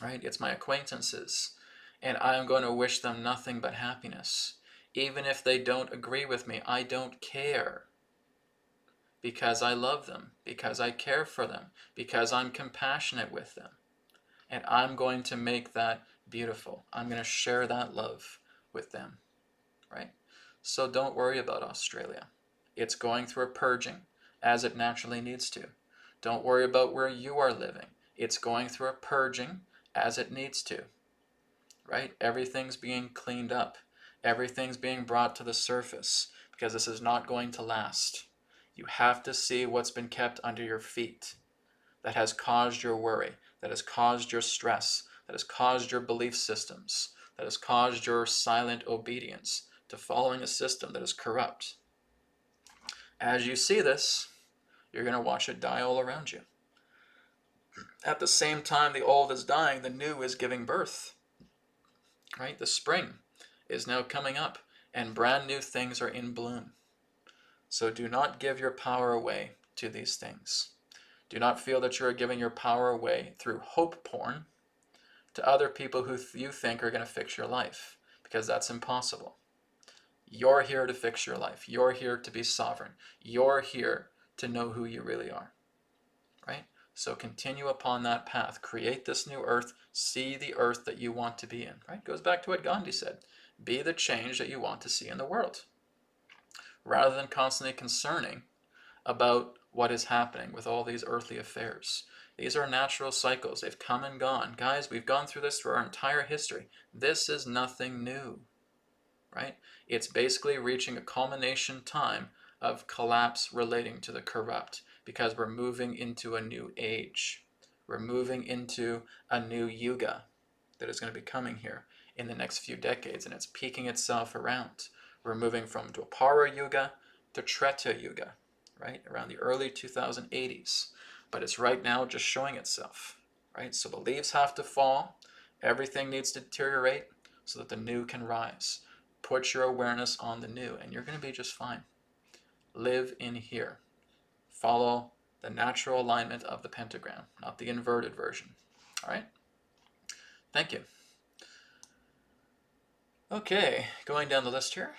right? It's my acquaintances. And I am going to wish them nothing but happiness. Even if they don't agree with me, I don't care. Because I love them, because I care for them, because I'm compassionate with them. And I'm going to make that beautiful. I'm going to share that love with them, right? So don't worry about Australia. It's going through a purging, as it naturally needs to. Don't worry about where you are living. It's going through a purging, as it needs to, right? Everything's being cleaned up. Everything's being brought to the surface, because this is not going to last. You have to see what's been kept under your feet that has caused your worry, that has caused your stress, that has caused your belief systems, that has caused your silent obedience to following a system that is corrupt. As you see this, you're going to watch it die all around you. At the same time the old is dying, the new is giving birth, right? The spring is now coming up, and brand new things are in bloom. So do not give your power away to these things. Do not feel that you are giving your power away through hope porn to other people who you think are going to fix your life, because that's impossible. You're here to fix your life. You're here to be sovereign. You're here to know who you really are, right? So continue upon that path. Create this new earth. See the earth that you want to be in, right? Goes back to what Gandhi said. Be the change that you want to see in the world, rather than constantly concerning about what is happening with all these earthly affairs. These are natural cycles. They've come and gone. Guys, we've gone through this through our entire history. This is nothing new, right? It's basically reaching a culmination time of collapse relating to the corrupt, because we're moving into a new age. We're moving into a new yuga that is going to be coming here in the next few decades, and it's peaking itself around. We're moving from Dwapara Yuga to Treta Yuga, right? Around the early 2080s. But it's right now just showing itself, right? So the leaves have to fall. Everything needs to deteriorate so that the new can rise. Put your awareness on the new, and you're going to be just fine. Live in here. Follow the natural alignment of the pentagram, not the inverted version. All right? Thank you. Okay, going down the list here.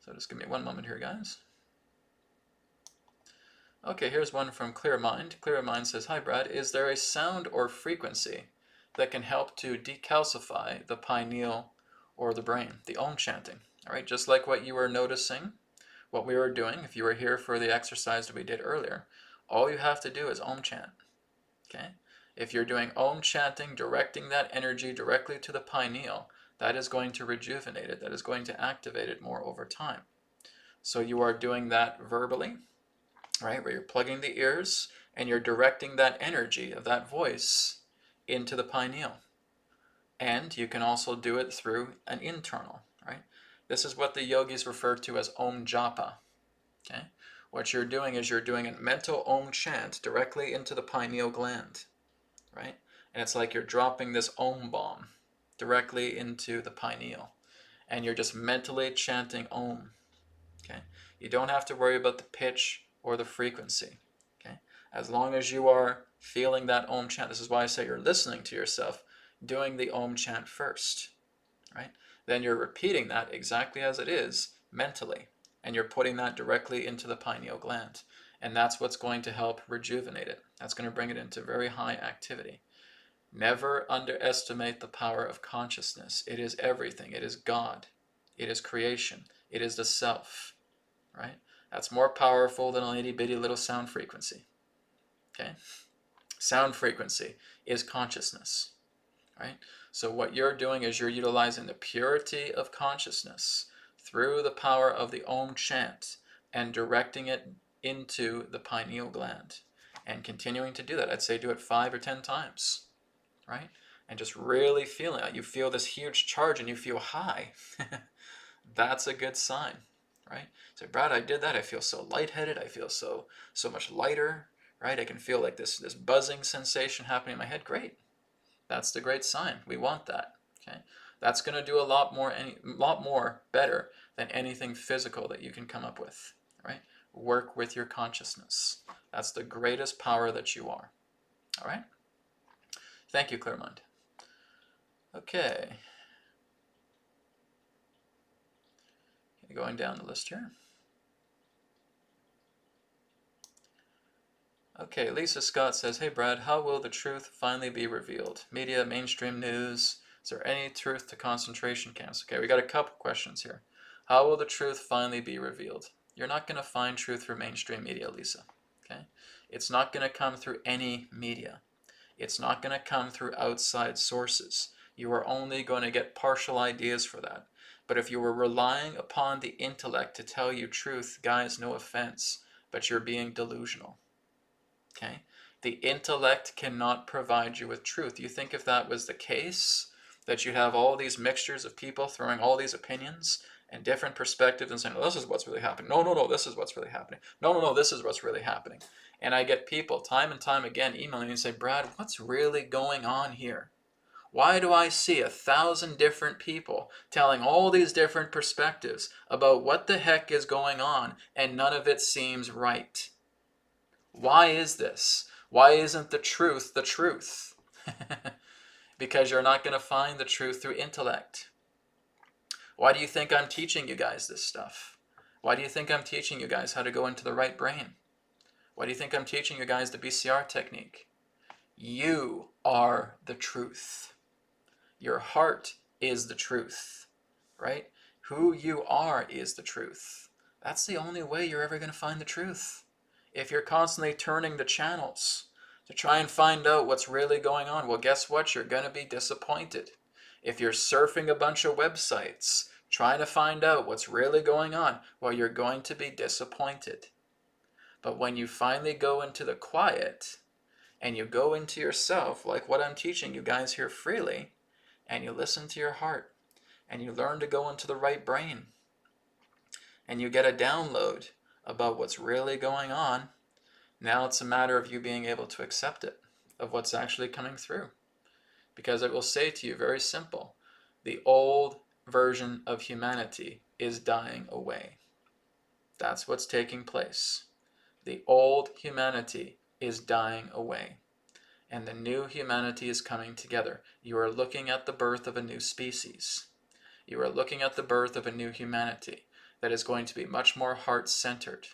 So just give me one moment here, guys. Okay, here's one from Clear Mind. Clear Mind says, hi, Brad. Is there a sound or frequency that can help to decalcify the pineal or the brain? The Om chanting. All right, just like what you were noticing, what we were doing, if you were here for the exercise that we did earlier, all you have to do is Om chant. Okay? If you're doing Om chanting, directing that energy directly to the pineal, that is going to rejuvenate it. That is going to activate it more over time. So you are doing that verbally, right? Where you're plugging the ears and you're directing that energy of that voice into the pineal. And you can also do it through an internal, right? This is what the yogis refer to as Om Japa. Okay? What you're doing is you're doing a mental Om chant directly into the pineal gland, right? And it's like you're dropping this Om bomb directly into the pineal. And you're just mentally chanting Om. Okay? You don't have to worry about the pitch or the frequency. Okay? As long as you are feeling that Om chant, this is why I say you're listening to yourself, doing the Om chant first, right? Then you're repeating that exactly as it is mentally, and you're putting that directly into the pineal gland. And that's what's going to help rejuvenate it. That's going to bring it into very high activity. Never underestimate the power of consciousness. It is everything. It is God. It is creation. It is the self, right? That's more powerful than an itty bitty little sound frequency. Okay? Sound frequency is consciousness, right? So what you're doing is you're utilizing the purity of consciousness through the power of the Om chant and directing it into the pineal gland and continuing to do that. I'd say do it 5 or 10 times, right? And just really feeling it. You feel this huge charge and you feel high. That's a good sign, right? So, Brad, I did that. I feel so lightheaded. I feel so much lighter, right? I can feel like this buzzing sensation happening in my head. Great. That's the great sign. We want that. Okay, that's going to do a lot more better than anything physical that you can come up with. Right? Work with your consciousness. That's the greatest power that you are. All right. Thank you, Claremont. Okay. Going down the list here. Okay, Lisa Scott says, hey Brad, how will the truth finally be revealed? Media, mainstream news, is there any truth to concentration camps? Okay, we got a couple questions here. How will the truth finally be revealed? You're not going to find truth through mainstream media, Lisa. Okay? It's not going to come through any media. It's not going to come through outside sources. You are only going to get partial ideas for that. But if you were relying upon the intellect to tell you truth, guys, no offense, but you're being delusional. Okay? The intellect cannot provide you with truth. You think if that was the case, that you'd have all these mixtures of people throwing all these opinions and different perspectives and saying, oh, this is what's really happening. No, this is what's really happening. No, this is what's really happening. And I get people time and time again emailing me and say, Brad, what's really going on here? Why do I see 1,000 different people telling all these different perspectives about what the heck is going on and none of it seems right? Why is this? Why isn't the truth the truth? Because you're not going to find the truth through intellect. Why do you think I'm teaching you guys this stuff? Why do you think I'm teaching you guys how to go into the right brain? Why do you think I'm teaching you guys the BCR technique? You are the truth. Your heart is the truth, right? Who you are is the truth. That's the only way you're ever going to find the truth. If you're constantly turning the channels to try and find out what's really going on, well, guess what? You're going to be disappointed. If you're surfing a bunch of websites trying to find out what's really going on, well, you're going to be disappointed. But when you finally go into the quiet and you go into yourself, like what I'm teaching you guys here freely, and you listen to your heart and you learn to go into the right brain and you get a download about what's really going on, now it's a matter of you being able to accept it, of what's actually coming through. Because it will say to you, very simple, the old version of humanity is dying away. That's what's taking place. The old humanity is dying away, and the new humanity is coming together. You are looking at the birth of a new species. You are looking at the birth of a new humanity that is going to be much more heart-centered.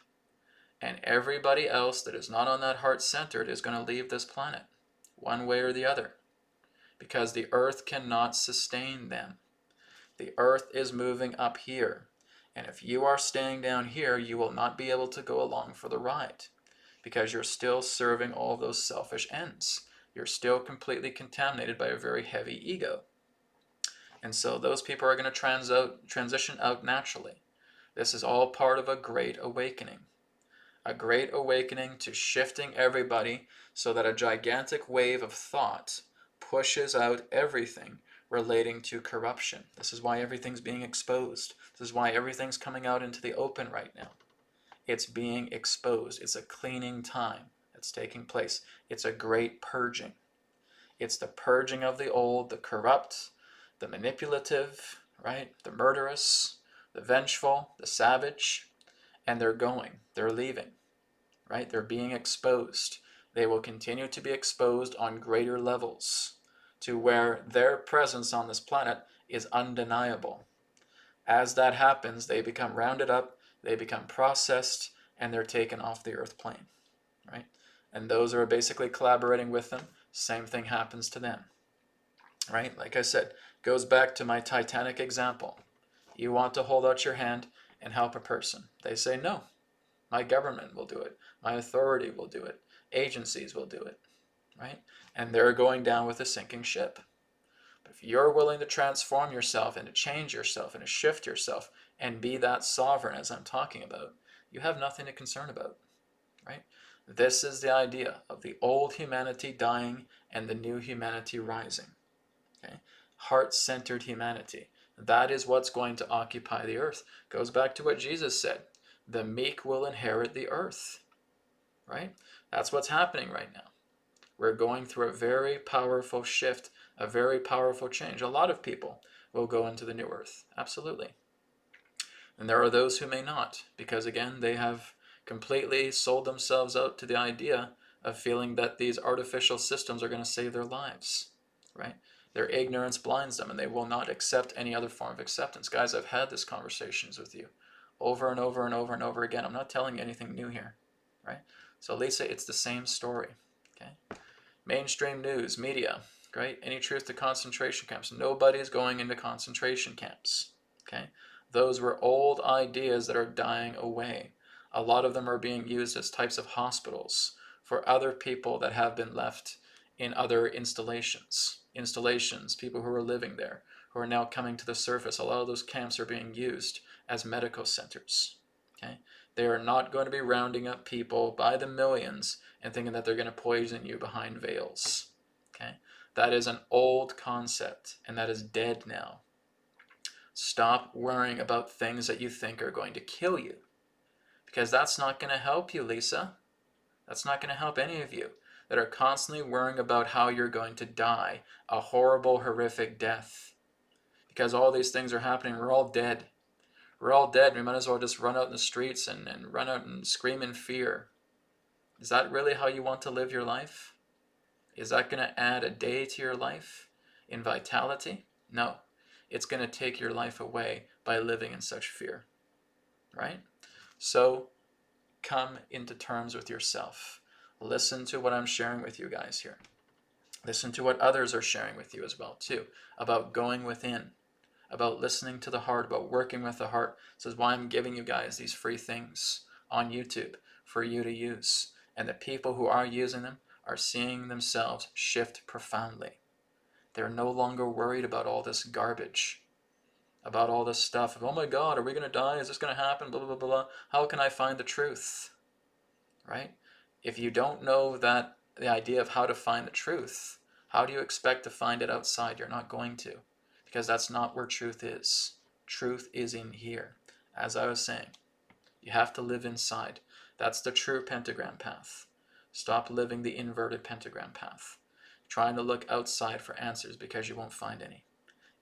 And everybody else that is not on that heart-centered is going to leave this planet, one way or the other, because the earth cannot sustain them. The earth is moving up here. And if you are staying down here, you will not be able to go along for the ride, because you're still serving all those selfish ends. You're still completely contaminated by a very heavy ego. And so those people are going to transition out naturally. This is all part of a great awakening. A great awakening to shifting everybody so that a gigantic wave of thought pushes out everything relating to corruption. This is why everything's being exposed. This is why everything's coming out into the open right now. It's being exposed. It's a cleaning time that's taking place. It's a great purging. It's the purging of the old, the corrupt, the manipulative, right? The murderous, the vengeful, the savage, and they're leaving, right? They're being exposed. They will continue to be exposed on greater levels to where their presence on this planet is undeniable. As that happens, they become rounded up, they become processed, and they're taken off the earth plane, right? And those who are basically collaborating with them, same thing happens to them, right? Like I said, goes back to my Titanic example. You want to hold out your hand and help a person. They say, no, my government will do it. My authority will do it. Agencies will do it, right? And they're going down with a sinking ship. But if you're willing to transform yourself and to change yourself and to shift yourself and be that sovereign as I'm talking about, you have nothing to concern about, right? This is the idea of the old humanity dying and the new humanity rising, okay? Heart-centered humanity. That is what's going to occupy the earth. Goes back to what Jesus said. The meek will inherit the earth, right? That's what's happening right now. We're going through a very powerful shift, a very powerful change. A lot of people will go into the new earth, absolutely. And there are those who may not, because again, they have completely sold themselves out to the idea of feeling that these artificial systems are going to save their lives, right? Their ignorance blinds them, and they will not accept any other form of acceptance. Guys, I've had these conversations with you over and over and over and over again. I'm not telling you anything new here, right? So Lisa, it's the same story, okay? Mainstream news, media, right? Any truth to concentration camps. Nobody's going into concentration camps, okay? Those were old ideas that are dying away. A lot of them are being used as types of hospitals for other people that have been left in other installations, people who are living there, who are now coming to the surface. A lot of those camps are being used as medical centers, okay? They are not going to be rounding up people by the millions and thinking that they're going to poison you behind veils, okay? That is an old concept, and that is dead now. Stop worrying about things that you think are going to kill you, because that's not going to help you, Lisa. That's not going to help any of you that are constantly worrying about how you're going to die a horrible, horrific death. Because all these things are happening. We're all dead. We're all dead. We might as well just run out in the streets and run out and scream in fear. Is that really how you want to live your life? Is that going to add a day to your life in vitality? No. It's going to take your life away by living in such fear, right? So come into terms with yourself. Listen to what I'm sharing with you guys here. Listen to what others are sharing with you as well too, about going within, about listening to the heart, about working with the heart. This is why I'm giving you guys these free things on YouTube for you to use. And the people who are using them are seeing themselves shift profoundly. They're no longer worried about all this garbage. about all this stuff of, oh my God, are we going to die? Is this going to happen? Blah, blah, blah, blah. How can I find the truth? Right? If you don't know that, the idea of how to find the truth, how do you expect to find it outside? You're not going to, because that's not where truth is. Truth is in here. As I was saying, you have to live inside. That's the true pentagram path. Stop living the inverted pentagram path, trying to look outside for answers, because you won't find any.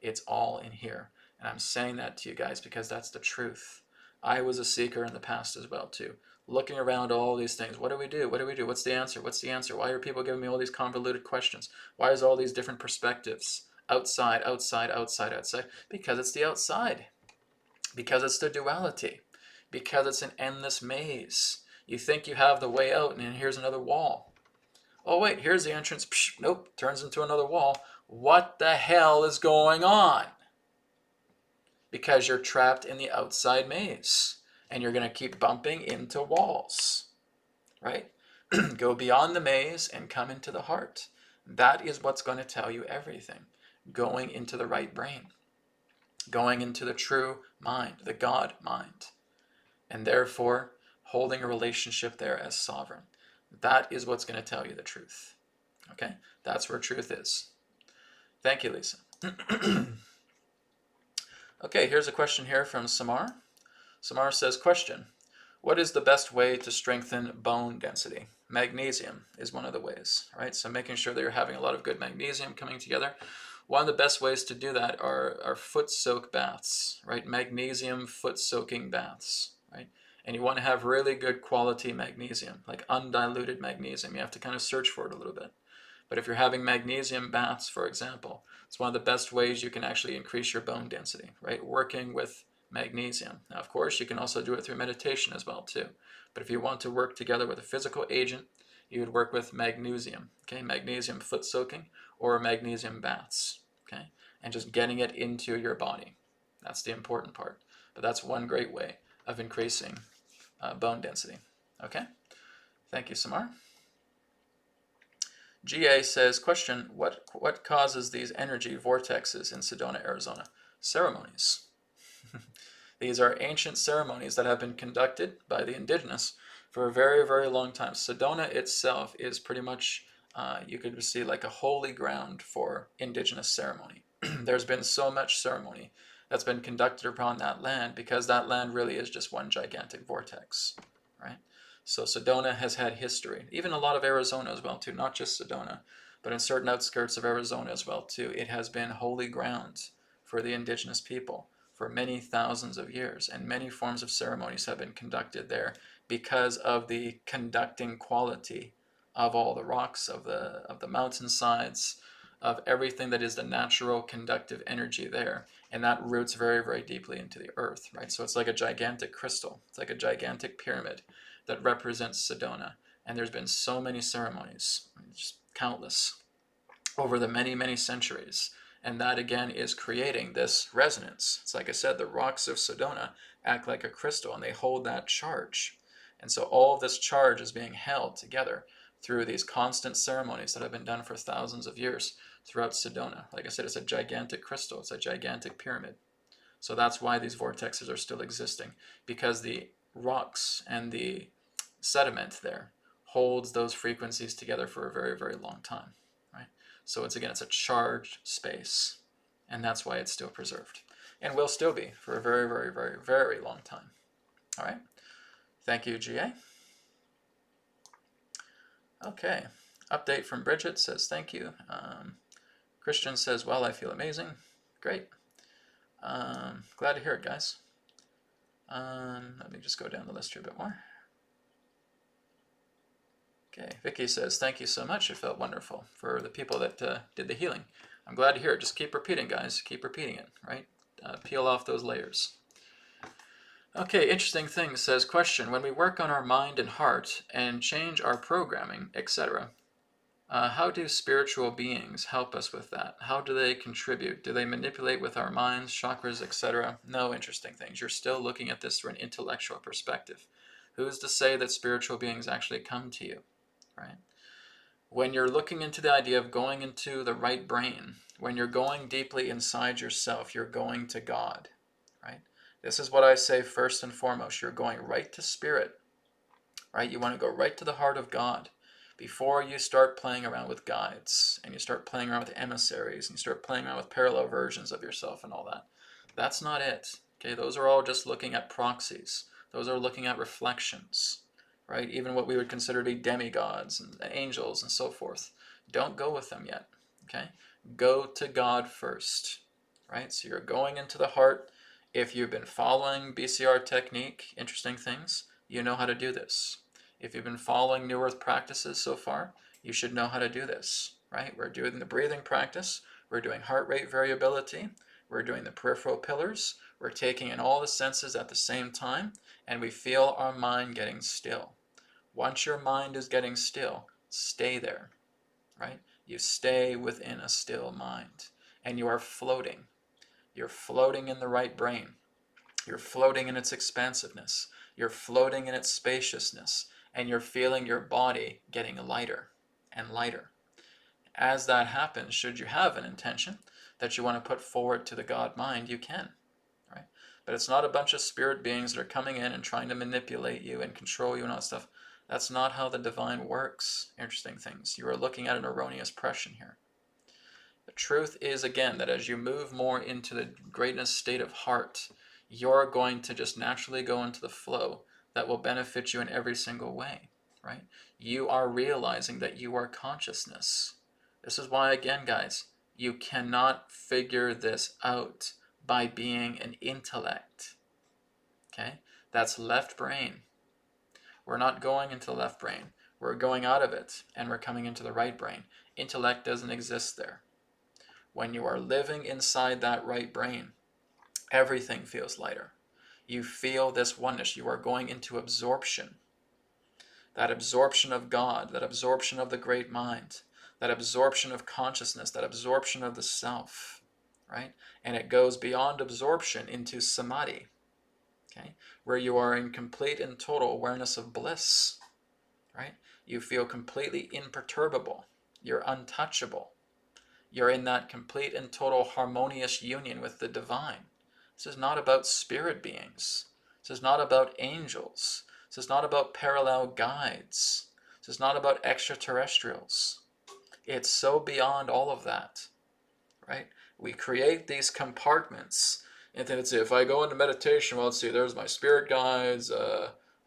It's all in here. And I'm saying that to you guys because that's the truth. I was a seeker in the past as well too. Looking around all these things. What do we do? What do we do? What's the answer? What's the answer? Why are people giving me all these convoluted questions? Why is all these different perspectives? Outside, outside, outside, outside. Because it's the outside. Because it's the duality. Because it's an endless maze. You think you have the way out, and then here's another wall. Oh wait, here's the entrance. Psh, nope, turns into another wall. What the hell is going on? Because you're trapped in the outside maze, and you're going to keep bumping into walls, right? Go beyond the maze and come into the heart. That is what's going to tell you everything. Going into the right brain, going into the true mind, the God mind, and therefore holding a relationship there as sovereign. That is what's going to tell you the truth. Okay? That's where truth is. Thank you, Lisa. Okay, here's a question here from Samar. Samar says, question, what is the best way to strengthen bone density? Magnesium is one of the ways, right? So making sure that you're having a lot of good magnesium coming together. One of the best ways to do that are foot soak baths, right? Magnesium foot soaking baths, right? And you want to have really good quality magnesium, like undiluted magnesium. You have to kind of search for it a little bit. But if you're having magnesium baths, for example, it's one of the best ways you can actually increase your bone density, right? Working with magnesium. Now, of course, you can also do it through meditation as well, too. But if you want to work together with a physical agent, you would work with magnesium, okay? Magnesium foot soaking or magnesium baths, okay? And just getting it into your body. That's the important part. But that's one great way of increasing bone density, okay? Thank you, Samar. GA says, question, what causes these energy vortexes in Sedona, Arizona? Ceremonies. These are ancient ceremonies that have been conducted by the indigenous for a very, very long time. Sedona itself is pretty much, you could see like a holy ground for indigenous ceremony. There's been so much ceremony that's been conducted upon that land because that land really is just one gigantic vortex, right? So Sedona has had history, even a lot of Arizona as well too, not just Sedona, but in certain outskirts of Arizona as well too. It has been holy ground for the indigenous people for many thousands of years, and many forms of ceremonies have been conducted there because of the conducting quality of all the rocks, of the mountainsides, of everything that is the natural conductive energy there. And that roots very, very deeply into the earth, right? So it's like a gigantic crystal. It's like a gigantic pyramid that represents Sedona. And there's been so many ceremonies, just countless, over the many, many centuries. And that again is creating this resonance. It's like I said, the rocks of Sedona act like a crystal and they hold that charge. And so all of this charge is being held together through these constant ceremonies that have been done for thousands of years throughout Sedona. Like I said, it's a gigantic crystal. It's a gigantic pyramid. So that's why these vortexes are still existing, because the rocks and the sediment there holds those frequencies together for a very, very long time, right? So it's a charged space, and that's why it's still preserved and will still be for a very, very, very, very long time. All right. Thank you, GA. Okay. Update from Bridget says thank you. Christian says, well, I feel amazing. Great. Glad to hear it, guys. Let me just go down the list here a bit more. Okay, Vicky says, thank you so much. It felt wonderful for the people that did the healing. I'm glad to hear it. Just keep repeating, guys. Keep repeating it, right? Peel off those layers. Okay, interesting thing says, question, when we work on our mind and heart and change our programming, etc., how do spiritual beings help us with that? How do they contribute? Do they manipulate with our minds, chakras, etc.? No, interesting things. You're still looking at this from an intellectual perspective. Who's to say that spiritual beings actually come to you, right? When you're looking into the idea of going into the right brain, when you're going deeply inside yourself, you're going to God, right? This is what I say first and foremost. You're going right to spirit, right? You want to go right to the heart of God before you start playing around with guides and you start playing around with emissaries and you start playing around with parallel versions of yourself and all that. That's not it. Okay, those are all just looking at proxies. Those are looking at reflections, right? Even what we would consider to be demigods and angels and so forth. Don't go with them yet. Okay, go to God first, right? So you're going into the heart. If you've been following BCR technique, interesting things, you know how to do this. If you've been following New Earth practices so far, you should know how to do this, right? We're doing the breathing practice, we're doing heart rate variability, we're doing the peripheral pillars, we're taking in all the senses at the same time, and we feel our mind getting still. Once your mind is getting still, stay there, right? You stay within a still mind, and you are floating. You're floating in the right brain. You're floating in its expansiveness. You're floating in its spaciousness. And you're feeling your body getting lighter and lighter. As that happens, should you have an intention that you want to put forward to the God mind, you can, right? But it's not a bunch of spirit beings that are coming in and trying to manipulate you and control you and all that stuff. That's not how the divine works. Interesting things. You are looking at an erroneous impression here. The truth is, again, that as you move more into the greatness state of heart, you're going to just naturally go into the flow that will benefit you in every single way, right? You are realizing that you are consciousness. This is why, again, guys, you cannot figure this out by being an intellect, okay? That's left brain. We're not going into the left brain. We're going out of it, and we're coming into the right brain. Intellect doesn't exist there. When you are living inside that right brain, everything feels lighter. You feel this oneness. You are going into absorption. That absorption of God, that absorption of the great mind, that absorption of consciousness, that absorption of the self, right? And it goes beyond absorption into samadhi, okay? Where you are in complete and total awareness of bliss, right? You feel completely imperturbable. You're untouchable. You're in that complete and total harmonious union with the divine. This is not about spirit beings. This is not about angels. This is not about parallel guides. This is not about extraterrestrials. It's so beyond all of that, right? We create these compartments. And then it's, if I go into meditation, well, let's see, there's my spirit guides,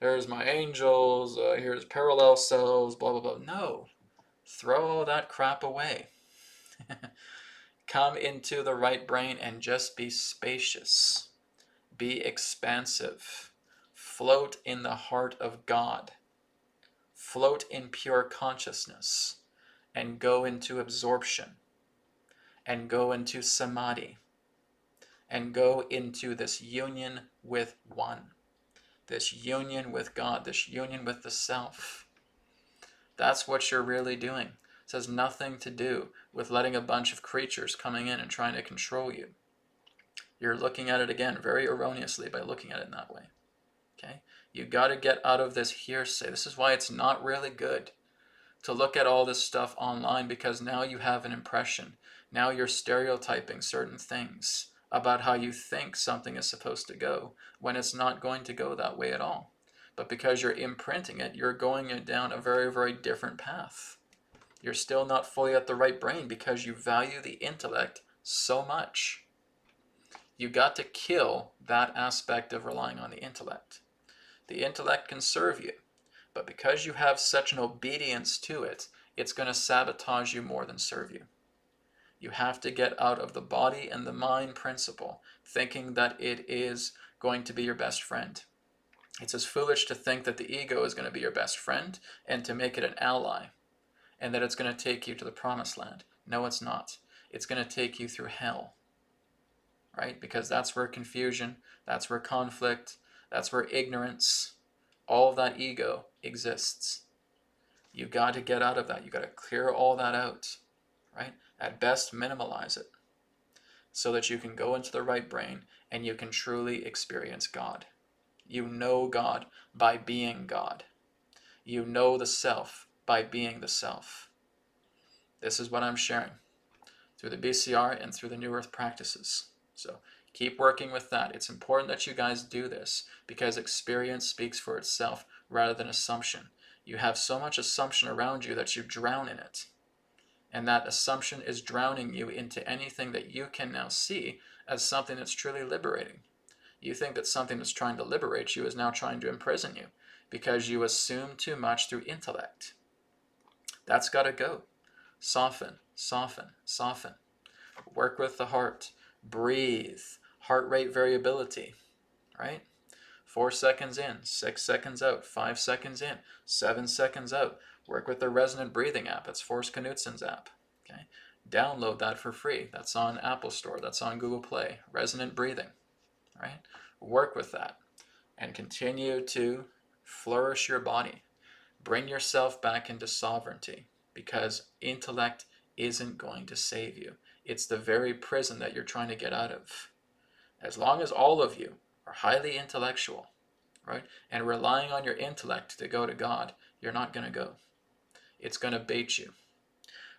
there's my angels, here's parallel selves, blah, blah, blah. No, throw all that crap away. Come into the right brain and just be spacious. Be expansive. Float in the heart of God. Float in pure consciousness. And go into absorption. And go into samadhi. And go into this union with one. This union with God. This union with the self. That's what you're really doing. This has nothing to do with letting a bunch of creatures coming in and trying to control you. You're looking at it, again, very erroneously by looking at it in that way. Okay? You got to get out of this hearsay. This is why it's not really good to look at all this stuff online, because now you have an impression. Now you're stereotyping certain things about how you think something is supposed to go when it's not going to go that way at all. But because you're imprinting it, you're going down a very, very different path. You're still not fully at the right brain because you value the intellect so much. You got to kill that aspect of relying on the intellect. The intellect can serve you, but because you have such an obedience to it, it's going to sabotage you more than serve you. You have to get out of the body and the mind principle, thinking that it is going to be your best friend. It's as foolish to think that the ego is going to be your best friend and to make it an ally, and that it's going to take you to the promised land. No, it's not. It's going to take you through hell, right? Because that's where confusion, that's where conflict, that's where ignorance, all of that ego exists. You got to get out of that. You got to clear all that out, right? At best, minimalize it so that you can go into the right brain and you can truly experience God. You know God by being God. You know the self by being the self. This is what I'm sharing through the BCR and through the New Earth practices. So keep working with that. It's important that you guys do this because experience speaks for itself rather than assumption. You have so much assumption around you that you drown in it. And that assumption is drowning you into anything that you can now see as something that's truly liberating. You think that something that's trying to liberate you is now trying to imprison you because you assume too much through intellect. That's got to go. Soften, soften, soften. Work with the heart. Breathe. Heart rate variability, right? 4 seconds in, 6 seconds out, 5 seconds in, 7 seconds out. Work with the Resonant Breathing app. It's Forrest Knudsen's app. Okay? Download that for free. That's on Apple Store. That's on Google Play. Resonant Breathing, right? Work with that and continue to flourish your body. Bring yourself back into sovereignty because intellect isn't going to save you. It's the very prison that you're trying to get out of. As long as all of you are highly intellectual, right, and relying on your intellect to go to God, you're not going to go. It's going to bait you.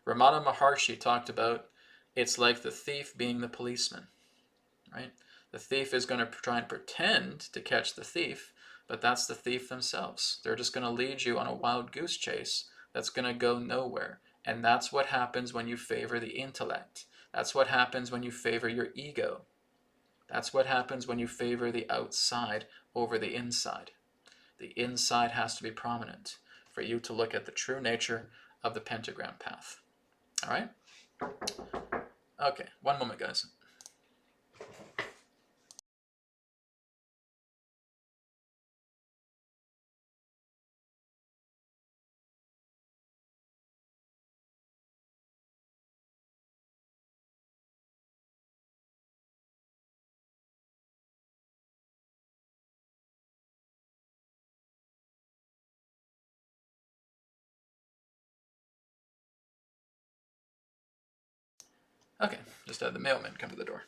Ramana Maharshi talked about it's like the thief being the policeman, right? The thief is going to try and pretend to catch the thief, but that's the thief themselves. They're just going to lead you on a wild goose chase that's going to go nowhere. And that's what happens when you favor the intellect. That's what happens when you favor your ego. That's what happens when you favor the outside over the inside. The inside has to be prominent for you to look at the true nature of the pentagram path. All right? Okay, one moment, guys. Okay, just had the mailman come to the door.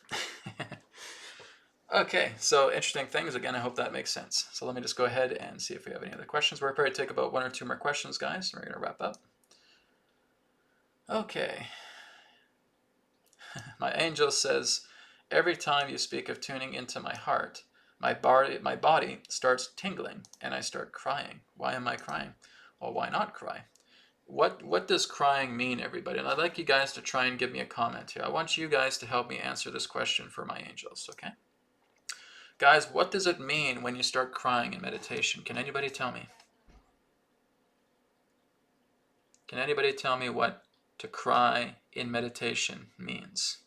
Okay, so interesting things. Again, I hope that makes sense. So let me just go ahead and see if we have any other questions. We're probably take about 1 or 2 more questions, guys. We're going to wrap up. Okay. My angel says, every time you speak of tuning into my heart, my body starts tingling and I start crying. Why am I crying? Well, why not cry? What does crying mean, everybody? And I'd like you guys to try and give me a comment here. I want you guys to help me answer this question for my angels, okay? Guys, what does it mean when you start crying in meditation? Can anybody tell me? Can anybody tell me what to cry in meditation means?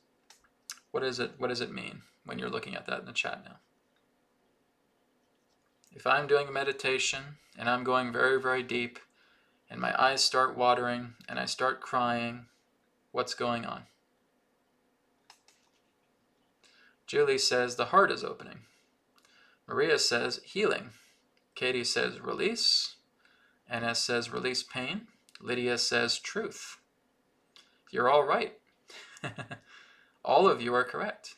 What does it mean when you're looking at that in the chat now? If I'm doing a meditation and I'm going very, very deep and my eyes start watering and I start crying, what's going on? Julie says the heart is opening. Maria says healing. Katie says release. NS says release pain. Lydia says truth. You're all right. All of you are correct.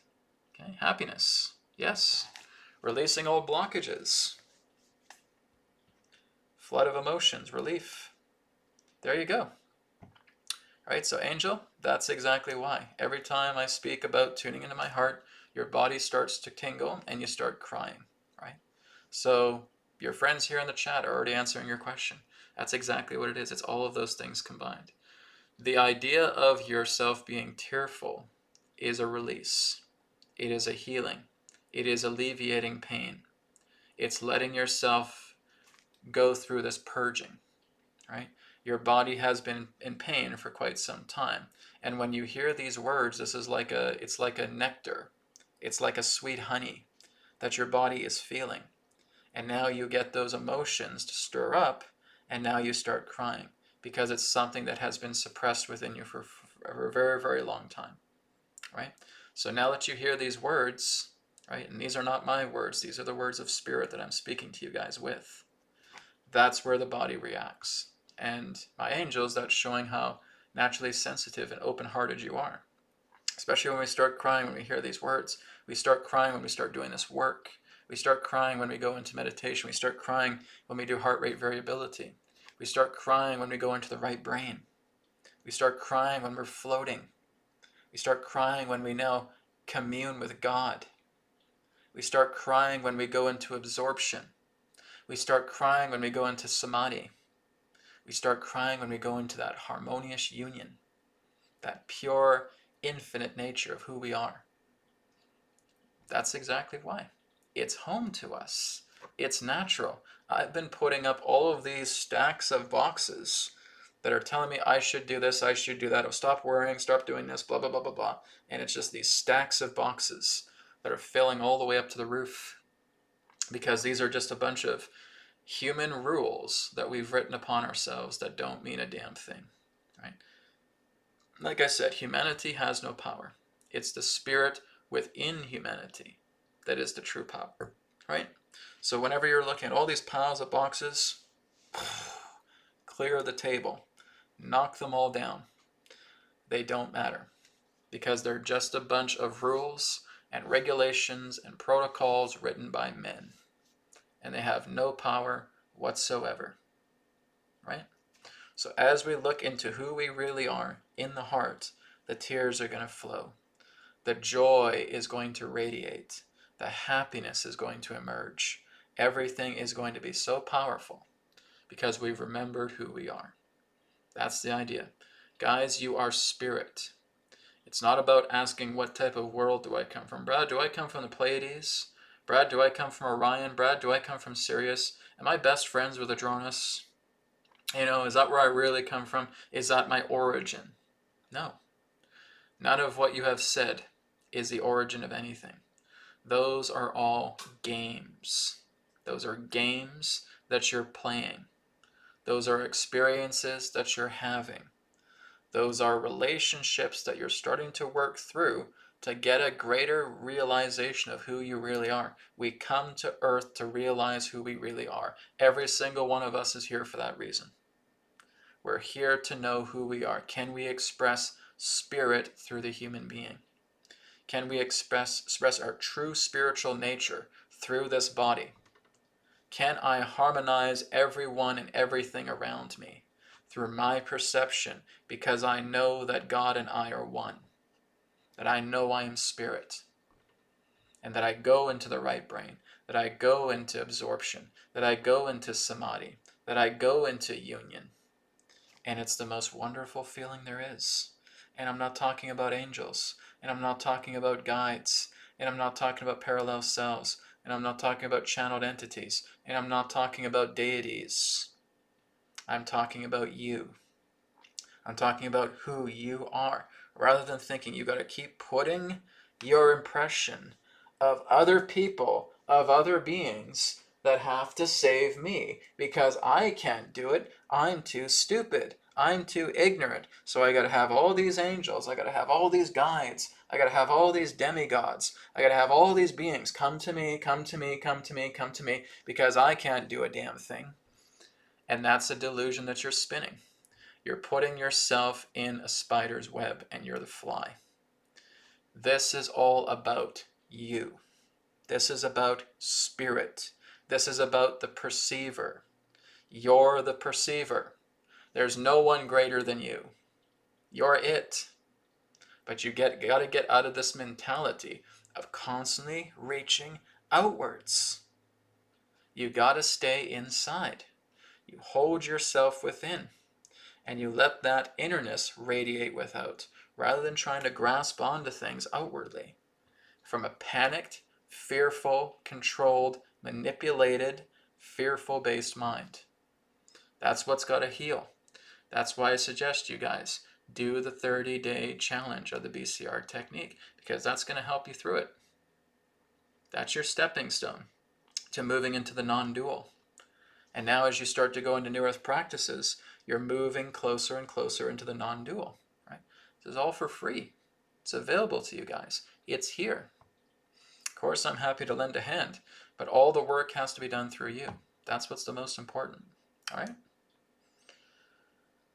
Okay, happiness. Yes. Releasing old blockages. Flood of emotions. Relief. There you go. All right, so angel, that's exactly why. Every time I speak about tuning into my heart, your body starts to tingle and you start crying, right? So your friends here in the chat are already answering your question. That's exactly what it is. It's all of those things combined. The idea of yourself being tearful is a release. It is a healing. It is alleviating pain. It's letting yourself go through this purging, right? Your body has been in pain for quite some time. And when you hear these words, it's like a nectar. It's like a sweet honey that your body is feeling. And now you get those emotions to stir up, and now you start crying because it's something that has been suppressed within you for a very, very long time, right? So now that you hear these words, right, and these are not my words, these are the words of spirit that I'm speaking to you guys with, that's where the body reacts. And my angels, that's showing how naturally sensitive and open-hearted you are. Especially when we start crying when we hear these words. We start crying when we start doing this work. We start crying when we go into meditation. We start crying when we do heart rate variability. We start crying when we go into the right brain. We start crying when we're floating. We start crying when we now commune with God. We start crying when we go into absorption. We start crying when we go into samadhi. We start crying when we go into that harmonious union, that pure, infinite nature of who we are. That's exactly why. It's home to us. It's natural. I've been putting up all of these stacks of boxes that are telling me I should do this, I should do that, oh, stop worrying, stop doing this, blah, blah, blah, blah, blah. And it's just these stacks of boxes that are filling all the way up to the roof, because these are just a bunch of human rules that we've written upon ourselves that don't mean a damn thing, right? Like I said, humanity has no power. It's the spirit within humanity that is the true power, right? So whenever you're looking at all these piles of boxes, clear the table, knock them all down. They don't matter, because they're just a bunch of rules and regulations and protocols written by men, and they have no power whatsoever, right? So as we look into who we really are in the heart, the tears are going to flow. The joy is going to radiate. The happiness is going to emerge. Everything is going to be so powerful because we've remembered who we are. That's the idea. Guys, you are spirit. It's not about asking what type of world do I come from. Brad, do I come from the Pleiades? Brad, do I come from Orion? Brad, do I come from Sirius? Am I best friends with Adronis? Is that where I really come from? Is that my origin? No. None of what you have said is the origin of anything. Those are all games. Those are games that you're playing. Those are experiences that you're having. Those are relationships that you're starting to work through to get a greater realization of who you really are. We come to Earth to realize who we really are. Every single one of us is here for that reason. We're here to know who we are. Can we express spirit through the human being? Can we express our true spiritual nature through this body? Can I harmonize everyone and everything around me through my perception, because I know that God and I are one, that I know I am spirit, and that I go into the right brain, that I go into absorption, that I go into samadhi, that I go into union. And it's the most wonderful feeling there is. And I'm not talking about angels, and I'm not talking about guides, and I'm not talking about parallel selves, and I'm not talking about channeled entities, and I'm not talking about deities. I'm talking about you. I'm talking about who you are, rather than thinking you got to keep putting your impression of other people, of other beings that have to save me because I can't do it. I'm too stupid. I'm too ignorant. So I got to have all these angels. I got to have all these guides. I got to have all these demigods. I got to have all these beings come to me, come to me, come to me, come to me, because I can't do a damn thing. And that's a delusion that you're spinning. You're putting yourself in a spider's web and you're the fly. This is all about you. This is about spirit. This is about the perceiver. You're the perceiver. There's no one greater than you. You're it. But you got to get out of this mentality of constantly reaching outwards. You got to stay inside. You hold yourself within, and you let that innerness radiate without, rather than trying to grasp onto things outwardly. From a panicked, fearful, controlled, manipulated, fearful-based mind. That's what's got to heal. That's why I suggest you guys do the 30-day challenge of the BCR technique, because that's going to help you through it. That's your stepping stone to moving into the non-dual. And now as you start to go into New Earth practices, you're moving closer and closer into the non-dual. Right? This is all for free. It's available to you guys. It's here. Of course, I'm happy to lend a hand, but all the work has to be done through you. That's what's the most important. All right?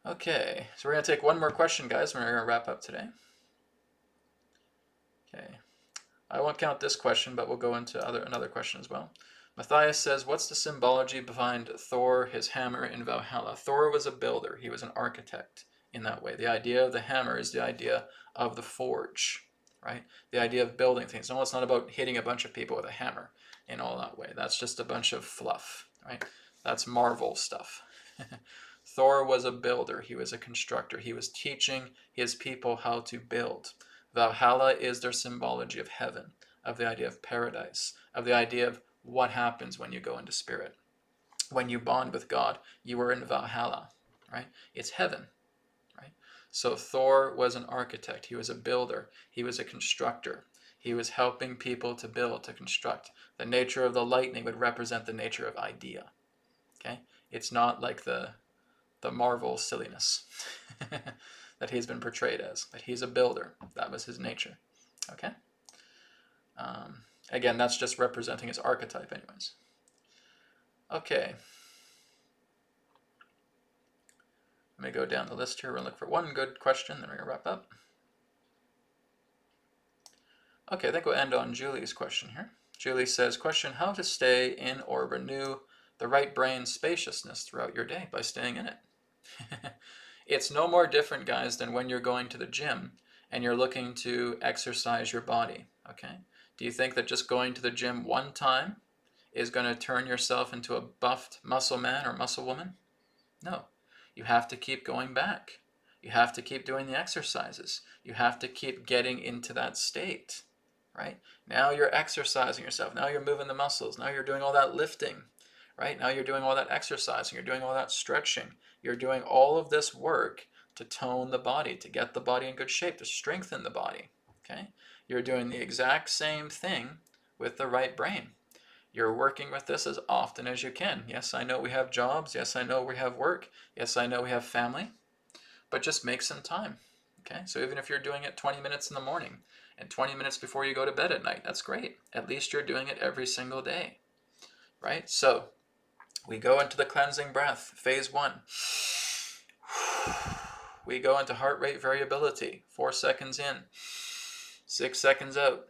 Okay, so we're going to take one more question, guys, and we're going to wrap up today. Okay. I won't count this question, but we'll go into another question as well. Matthias says, what's the symbology behind Thor, his hammer in Valhalla? Thor was a builder. He was an architect in that way. The idea of the hammer is the idea of the forge, right? The idea of building things. No, it's not about hitting a bunch of people with a hammer in all that way. That's just a bunch of fluff, right? That's Marvel stuff. Thor was a builder. He was a constructor. He was teaching his people how to build. Valhalla is their symbology of heaven, of the idea of paradise, of the idea of what happens when you go into spirit. When you bond with God, you are in Valhalla, right? It's heaven, right? So Thor was an architect. He was a builder. He was a constructor. He was helping people to build, to construct. The nature of the lightning would represent the nature of idea, okay? It's not like the Marvel silliness that he's been portrayed as, that he's a builder. That was his nature, okay? Again, that's just representing his archetype anyways. Okay. Let me go down the list here. We're going to look for one good question, then we're going to wrap up. Okay, I think we'll end on Julie's question here. Julie says, question, how to stay in or renew the right brain spaciousness throughout your day by staying in it? It's no more different, guys, than when you're going to the gym and you're looking to exercise your body, okay? Do you think that just going to the gym one time is going to turn yourself into a buffed muscle man or muscle woman? No. You have to keep going back. You have to keep doing the exercises. You have to keep getting into that state, right? Now you're exercising yourself. Now you're moving the muscles. Now you're doing all that lifting, right? Now you're doing all that exercising. You're doing all that stretching. You're doing all of this work to tone the body, to get the body in good shape, to strengthen the body, okay? You're doing the exact same thing with the right brain. You're working with this as often as you can. Yes, I know we have jobs. Yes, I know we have work. Yes, I know we have family. But just make some time, okay? So even if you're doing it 20 minutes in the morning and 20 minutes before you go to bed at night, that's great. At least you're doing it every single day, right? So we go into the cleansing breath, phase 1. We go into heart rate variability, 4 seconds in, 6 seconds out.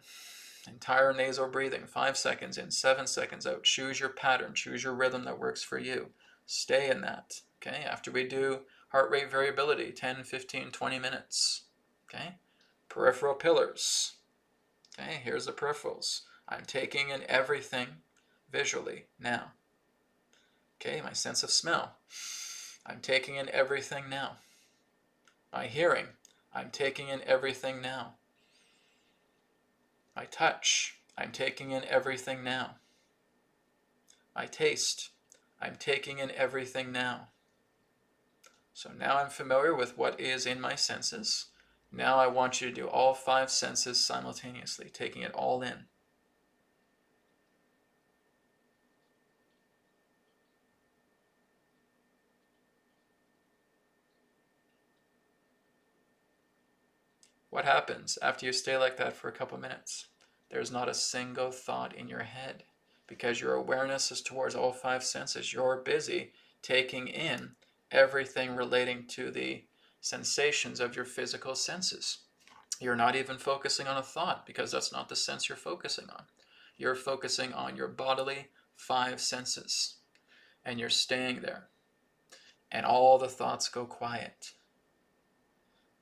Entire nasal breathing, 5 seconds in, 7 seconds out. Choose your pattern, choose your rhythm that works for you. Stay in that, okay? After we do heart rate variability, 10, 15, 20 minutes, okay? Peripheral pillars, okay? Here's the peripherals. I'm taking in everything visually now, okay? My sense of smell, I'm taking in everything now. My hearing, I'm taking in everything now. My touch, I'm taking in everything now. My taste, I'm taking in everything now. So now I'm familiar with what is in my senses. Now I want you to do all 5 senses simultaneously, taking it all in. What happens after you stay like that for a couple minutes? There's not a single thought in your head because your awareness is towards all 5 senses. You're busy taking in everything relating to the sensations of your physical senses. You're not even focusing on a thought because that's not the sense you're focusing on. You're focusing on your bodily 5 senses and you're staying there. And all the thoughts go quiet.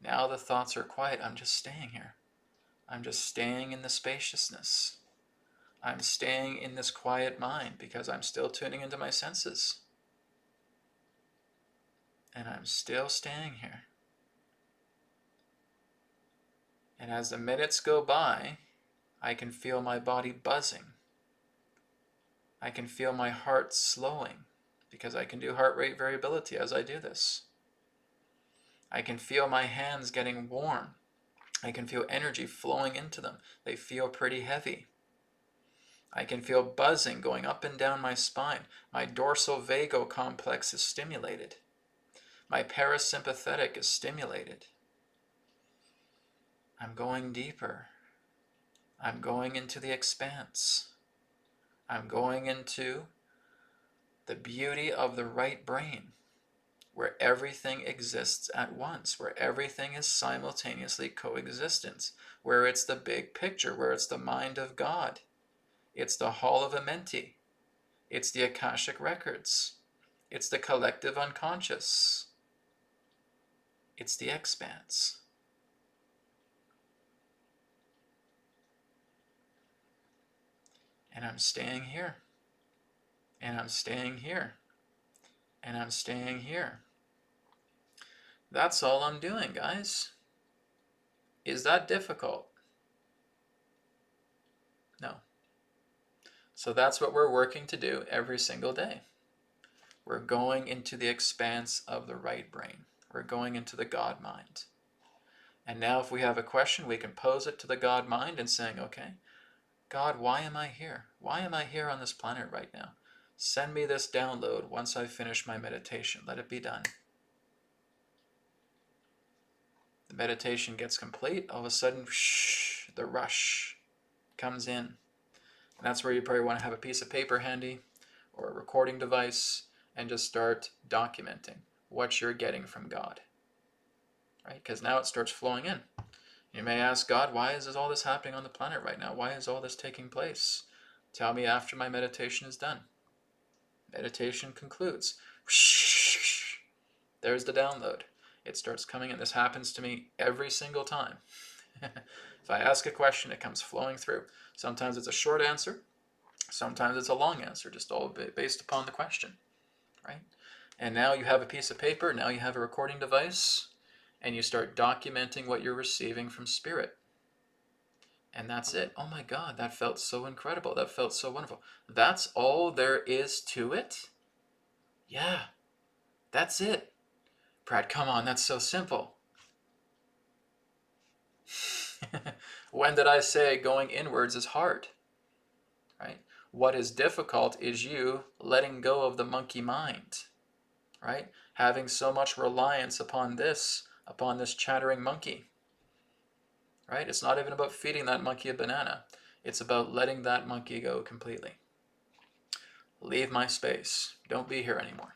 Now the thoughts are quiet. I'm just staying here. I'm just staying in the spaciousness. I'm staying in this quiet mind because I'm still tuning into my senses. And I'm still staying here. And as the minutes go by, I can feel my body buzzing. I can feel my heart slowing because I can do heart rate variability as I do this. I can feel my hands getting warm. I can feel energy flowing into them. They feel pretty heavy. I can feel buzzing going up and down my spine. My dorsal vagal complex is stimulated. My parasympathetic is stimulated. I'm going deeper. I'm going into the expanse. I'm going into the beauty of the right brain, where everything exists at once, where everything is simultaneously coexistence, where it's the big picture, where it's the mind of God. It's the Hall of Amenti. It's the Akashic Records. It's the collective unconscious. It's the expanse. And I'm staying here. And I'm staying here. And I'm staying here. That's all I'm doing, guys. Is that difficult? No. So that's what we're working to do every single day. We're going into the expanse of the right brain. We're going into the God mind. And now if we have a question, we can pose it to the God mind and saying, okay, God, why am I here? Why am I here on this planet right now? Send me this download once I finish my meditation. Let it be done. The meditation gets complete. All of a sudden, the rush comes in. And that's where you probably want to have a piece of paper handy or a recording device and just start documenting what you're getting from God. Right? Because now it starts flowing in. You may ask God, why is all this happening on the planet right now? Why is all this taking place? Tell me after my meditation is done. Meditation concludes. There's the download. It starts coming in. This happens to me every single time. If I ask a question, it comes flowing through. Sometimes it's a short answer. Sometimes it's a long answer, just all based upon the question, right? And now you have a piece of paper. Now you have a recording device. And you start documenting what you're receiving from Spirit. And that's it. Oh my God, that felt so incredible. That felt so wonderful. That's all there is to it? Yeah, that's it. Brad, come on, that's so simple. When did I say going inwards is hard? Right? What is difficult is you letting go of the monkey mind. Right? Having so much reliance upon this chattering monkey. Right? It's not even about feeding that monkey a banana. It's about letting that monkey go completely. Leave my space. Don't be here anymore.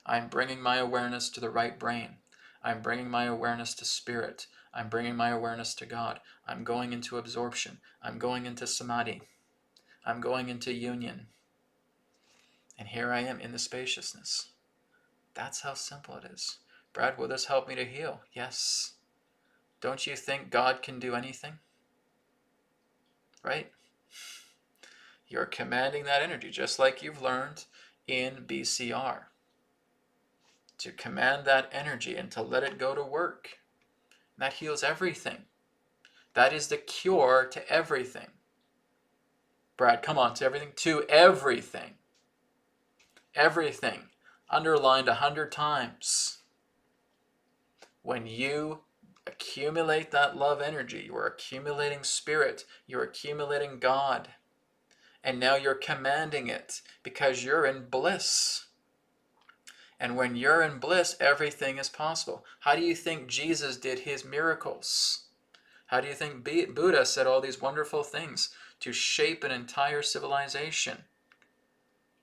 I'm bringing my awareness to the right brain. I'm bringing my awareness to Spirit. I'm bringing my awareness to God. I'm going into absorption. I'm going into samadhi. I'm going into union. And here I am in the spaciousness. That's how simple it is. Brad, will this help me to heal? Yes. Don't you think God can do anything? Right? You're commanding that energy, just like you've learned in BCR. To command that energy and to let it go to work. That heals everything. That is the cure to everything. Brad, come on, to everything. To everything. Everything. Underlined 100 times. When you accumulate that love energy, you are accumulating Spirit, you're accumulating God. And now you're commanding it because you're in bliss. And when you're in bliss, everything is possible. How do you think Jesus did his miracles? How do you think Buddha said all these wonderful things to shape an entire civilization?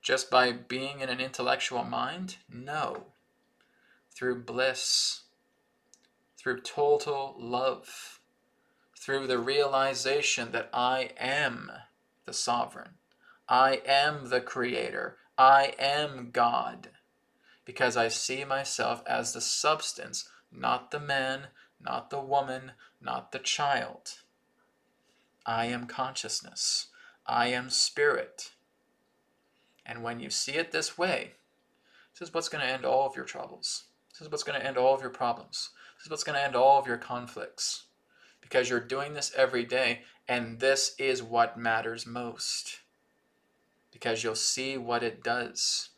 Just by being in an intellectual mind? No. Through bliss. Through total love. Through the realization that I am the sovereign. I am the creator. I am God. Because I see myself as the substance, not the man, not the woman, not the child. I am consciousness. I am Spirit. And when you see it this way, this is what's going to end all of your troubles. This is what's going to end all of your problems. This is what's going to end all of your conflicts. Because you're doing this every day, and this is what matters most. Because you'll see what it does.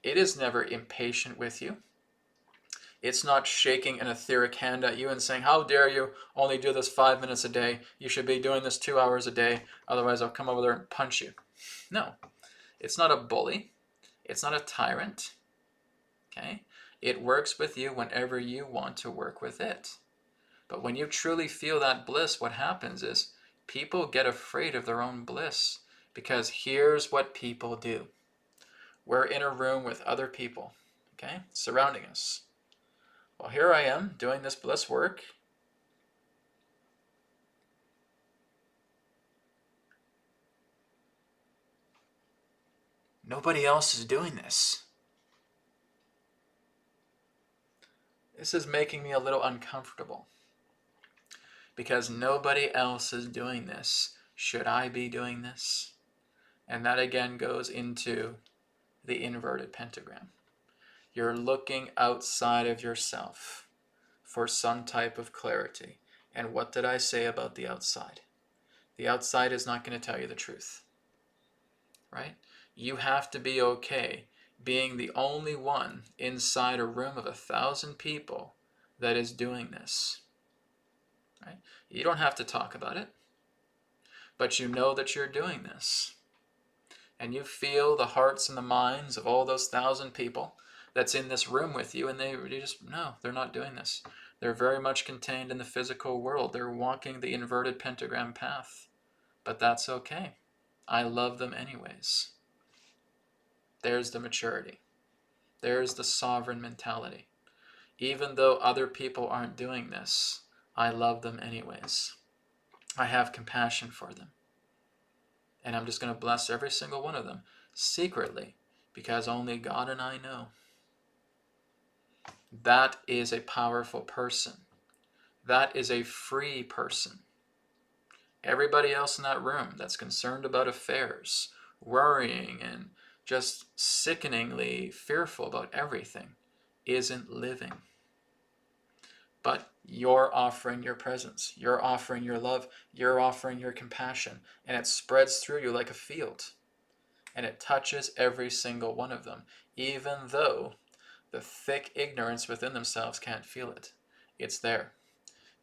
It is never impatient with you. It's not shaking an etheric hand at you and saying, how dare you only do this 5 minutes a day? You should be doing this 2 hours a day. Otherwise, I'll come over there and punch you. No, it's not a bully. It's not a tyrant. Okay? It works with you whenever you want to work with it. But when you truly feel that bliss, what happens is people get afraid of their own bliss. Because here's what people do. We're in a room with other people, okay, surrounding us. Well, here I am doing this bliss work. Nobody else is doing this. This is making me a little uncomfortable because nobody else is doing this. Should I be doing this? And that again goes into the inverted pentagram. You're looking outside of yourself for some type of clarity. And what did I say about the outside? The outside is not going to tell you the truth, right? You have to be okay being the only one inside a room of 1,000 people that is doing this, right? You don't have to talk about it, but you know that you're doing this. And you feel the hearts and the minds of all those 1,000 people that's in this room with you, and they're not doing this. They're very much contained in the physical world. They're walking the inverted pentagram path, but that's okay. I love them anyways. There's the maturity. There's the sovereign mentality. Even though other people aren't doing this, I love them anyways. I have compassion for them. And I'm just going to bless every single one of them secretly, because only God and I know. That is a powerful person. That is a free person. Everybody else in that room that's concerned about affairs, worrying, and just sickeningly fearful about everything isn't living. But you're offering your presence, you're offering your love, you're offering your compassion, and it spreads through you like a field. And it touches every single one of them, even though the thick ignorance within themselves can't feel it. It's there.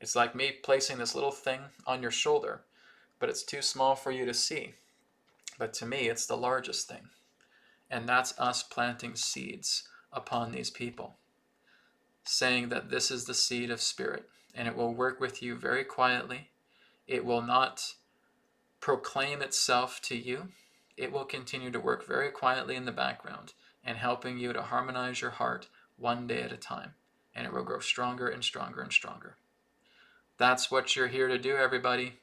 It's like me placing this little thing on your shoulder, but it's too small for you to see. But to me, it's the largest thing. And that's us planting seeds upon these people, saying that this is the seed of spirit, and it will work with you very quietly. It will not proclaim itself to you. It will continue to work very quietly in the background and helping you to harmonize your heart one day at a time. And it will grow stronger and stronger and stronger. That's what you're here to do, everybody.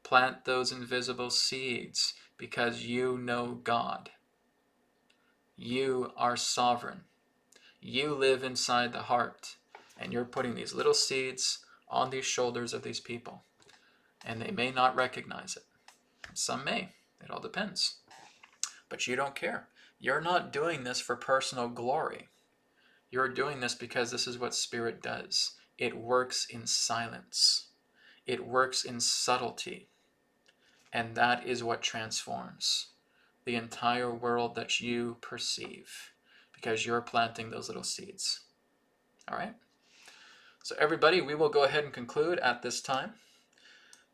Plant those invisible seeds because you know God. You are sovereign. You live inside the heart, and you're putting these little seeds on these shoulders of these people. And they may not recognize it. Some may. It all depends. But you don't care. You're not doing this for personal glory. You're doing this because this is what Spirit does. It works in silence. It works in subtlety. And that is what transforms the entire world that you perceive, because you're planting those little seeds. All right? So everybody, we will go ahead and conclude at this time.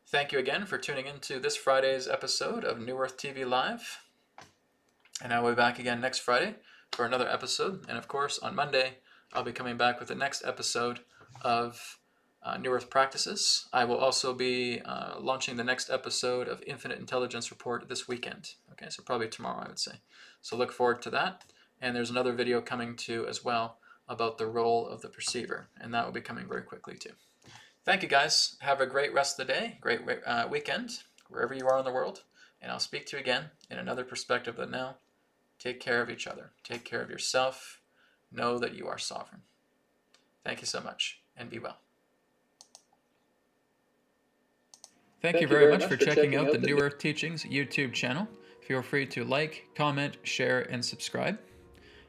Thank you again for tuning into this Friday's episode of New Earth TV Live. And I will be back again next Friday for another episode. And of course, on Monday, I'll be coming back with the next episode of New Earth Practices. I will also be launching the next episode of Infinite Intelligence Report this weekend. Okay, so probably tomorrow, I would say. So look forward to that. And there's another video coming too as well about the role of the perceiver. And that will be coming very quickly too. Thank you guys. Have a great rest of the day, great weekend, wherever you are in the world. And I'll speak to you again in another perspective. But now, take care of each other. Take care of yourself. Know that you are sovereign. Thank you so much, and be well. Thank you very much for checking out the New Earth Teachings YouTube channel. Feel free to like, comment, share, and subscribe.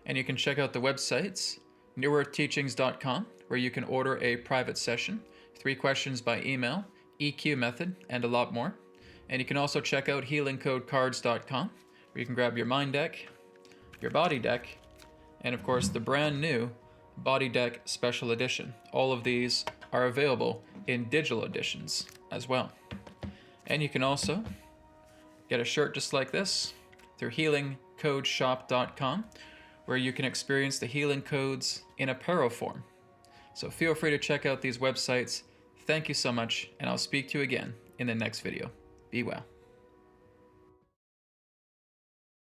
And you can check out the websites, newearthteachings.com, where you can order a private session, 3 questions by email, EQ method, and a lot more. And you can also check out healingcodecards.com, where you can grab your mind deck, your body deck, and of course the brand new Body Deck Special Edition. All of these are available in digital editions as well. And you can also get a shirt just like this through healingcodeshop.com, where you can experience the healing codes in apparel form. So feel free to check out these websites. Thank you so much, and I'll speak to you again in the next video. Be well.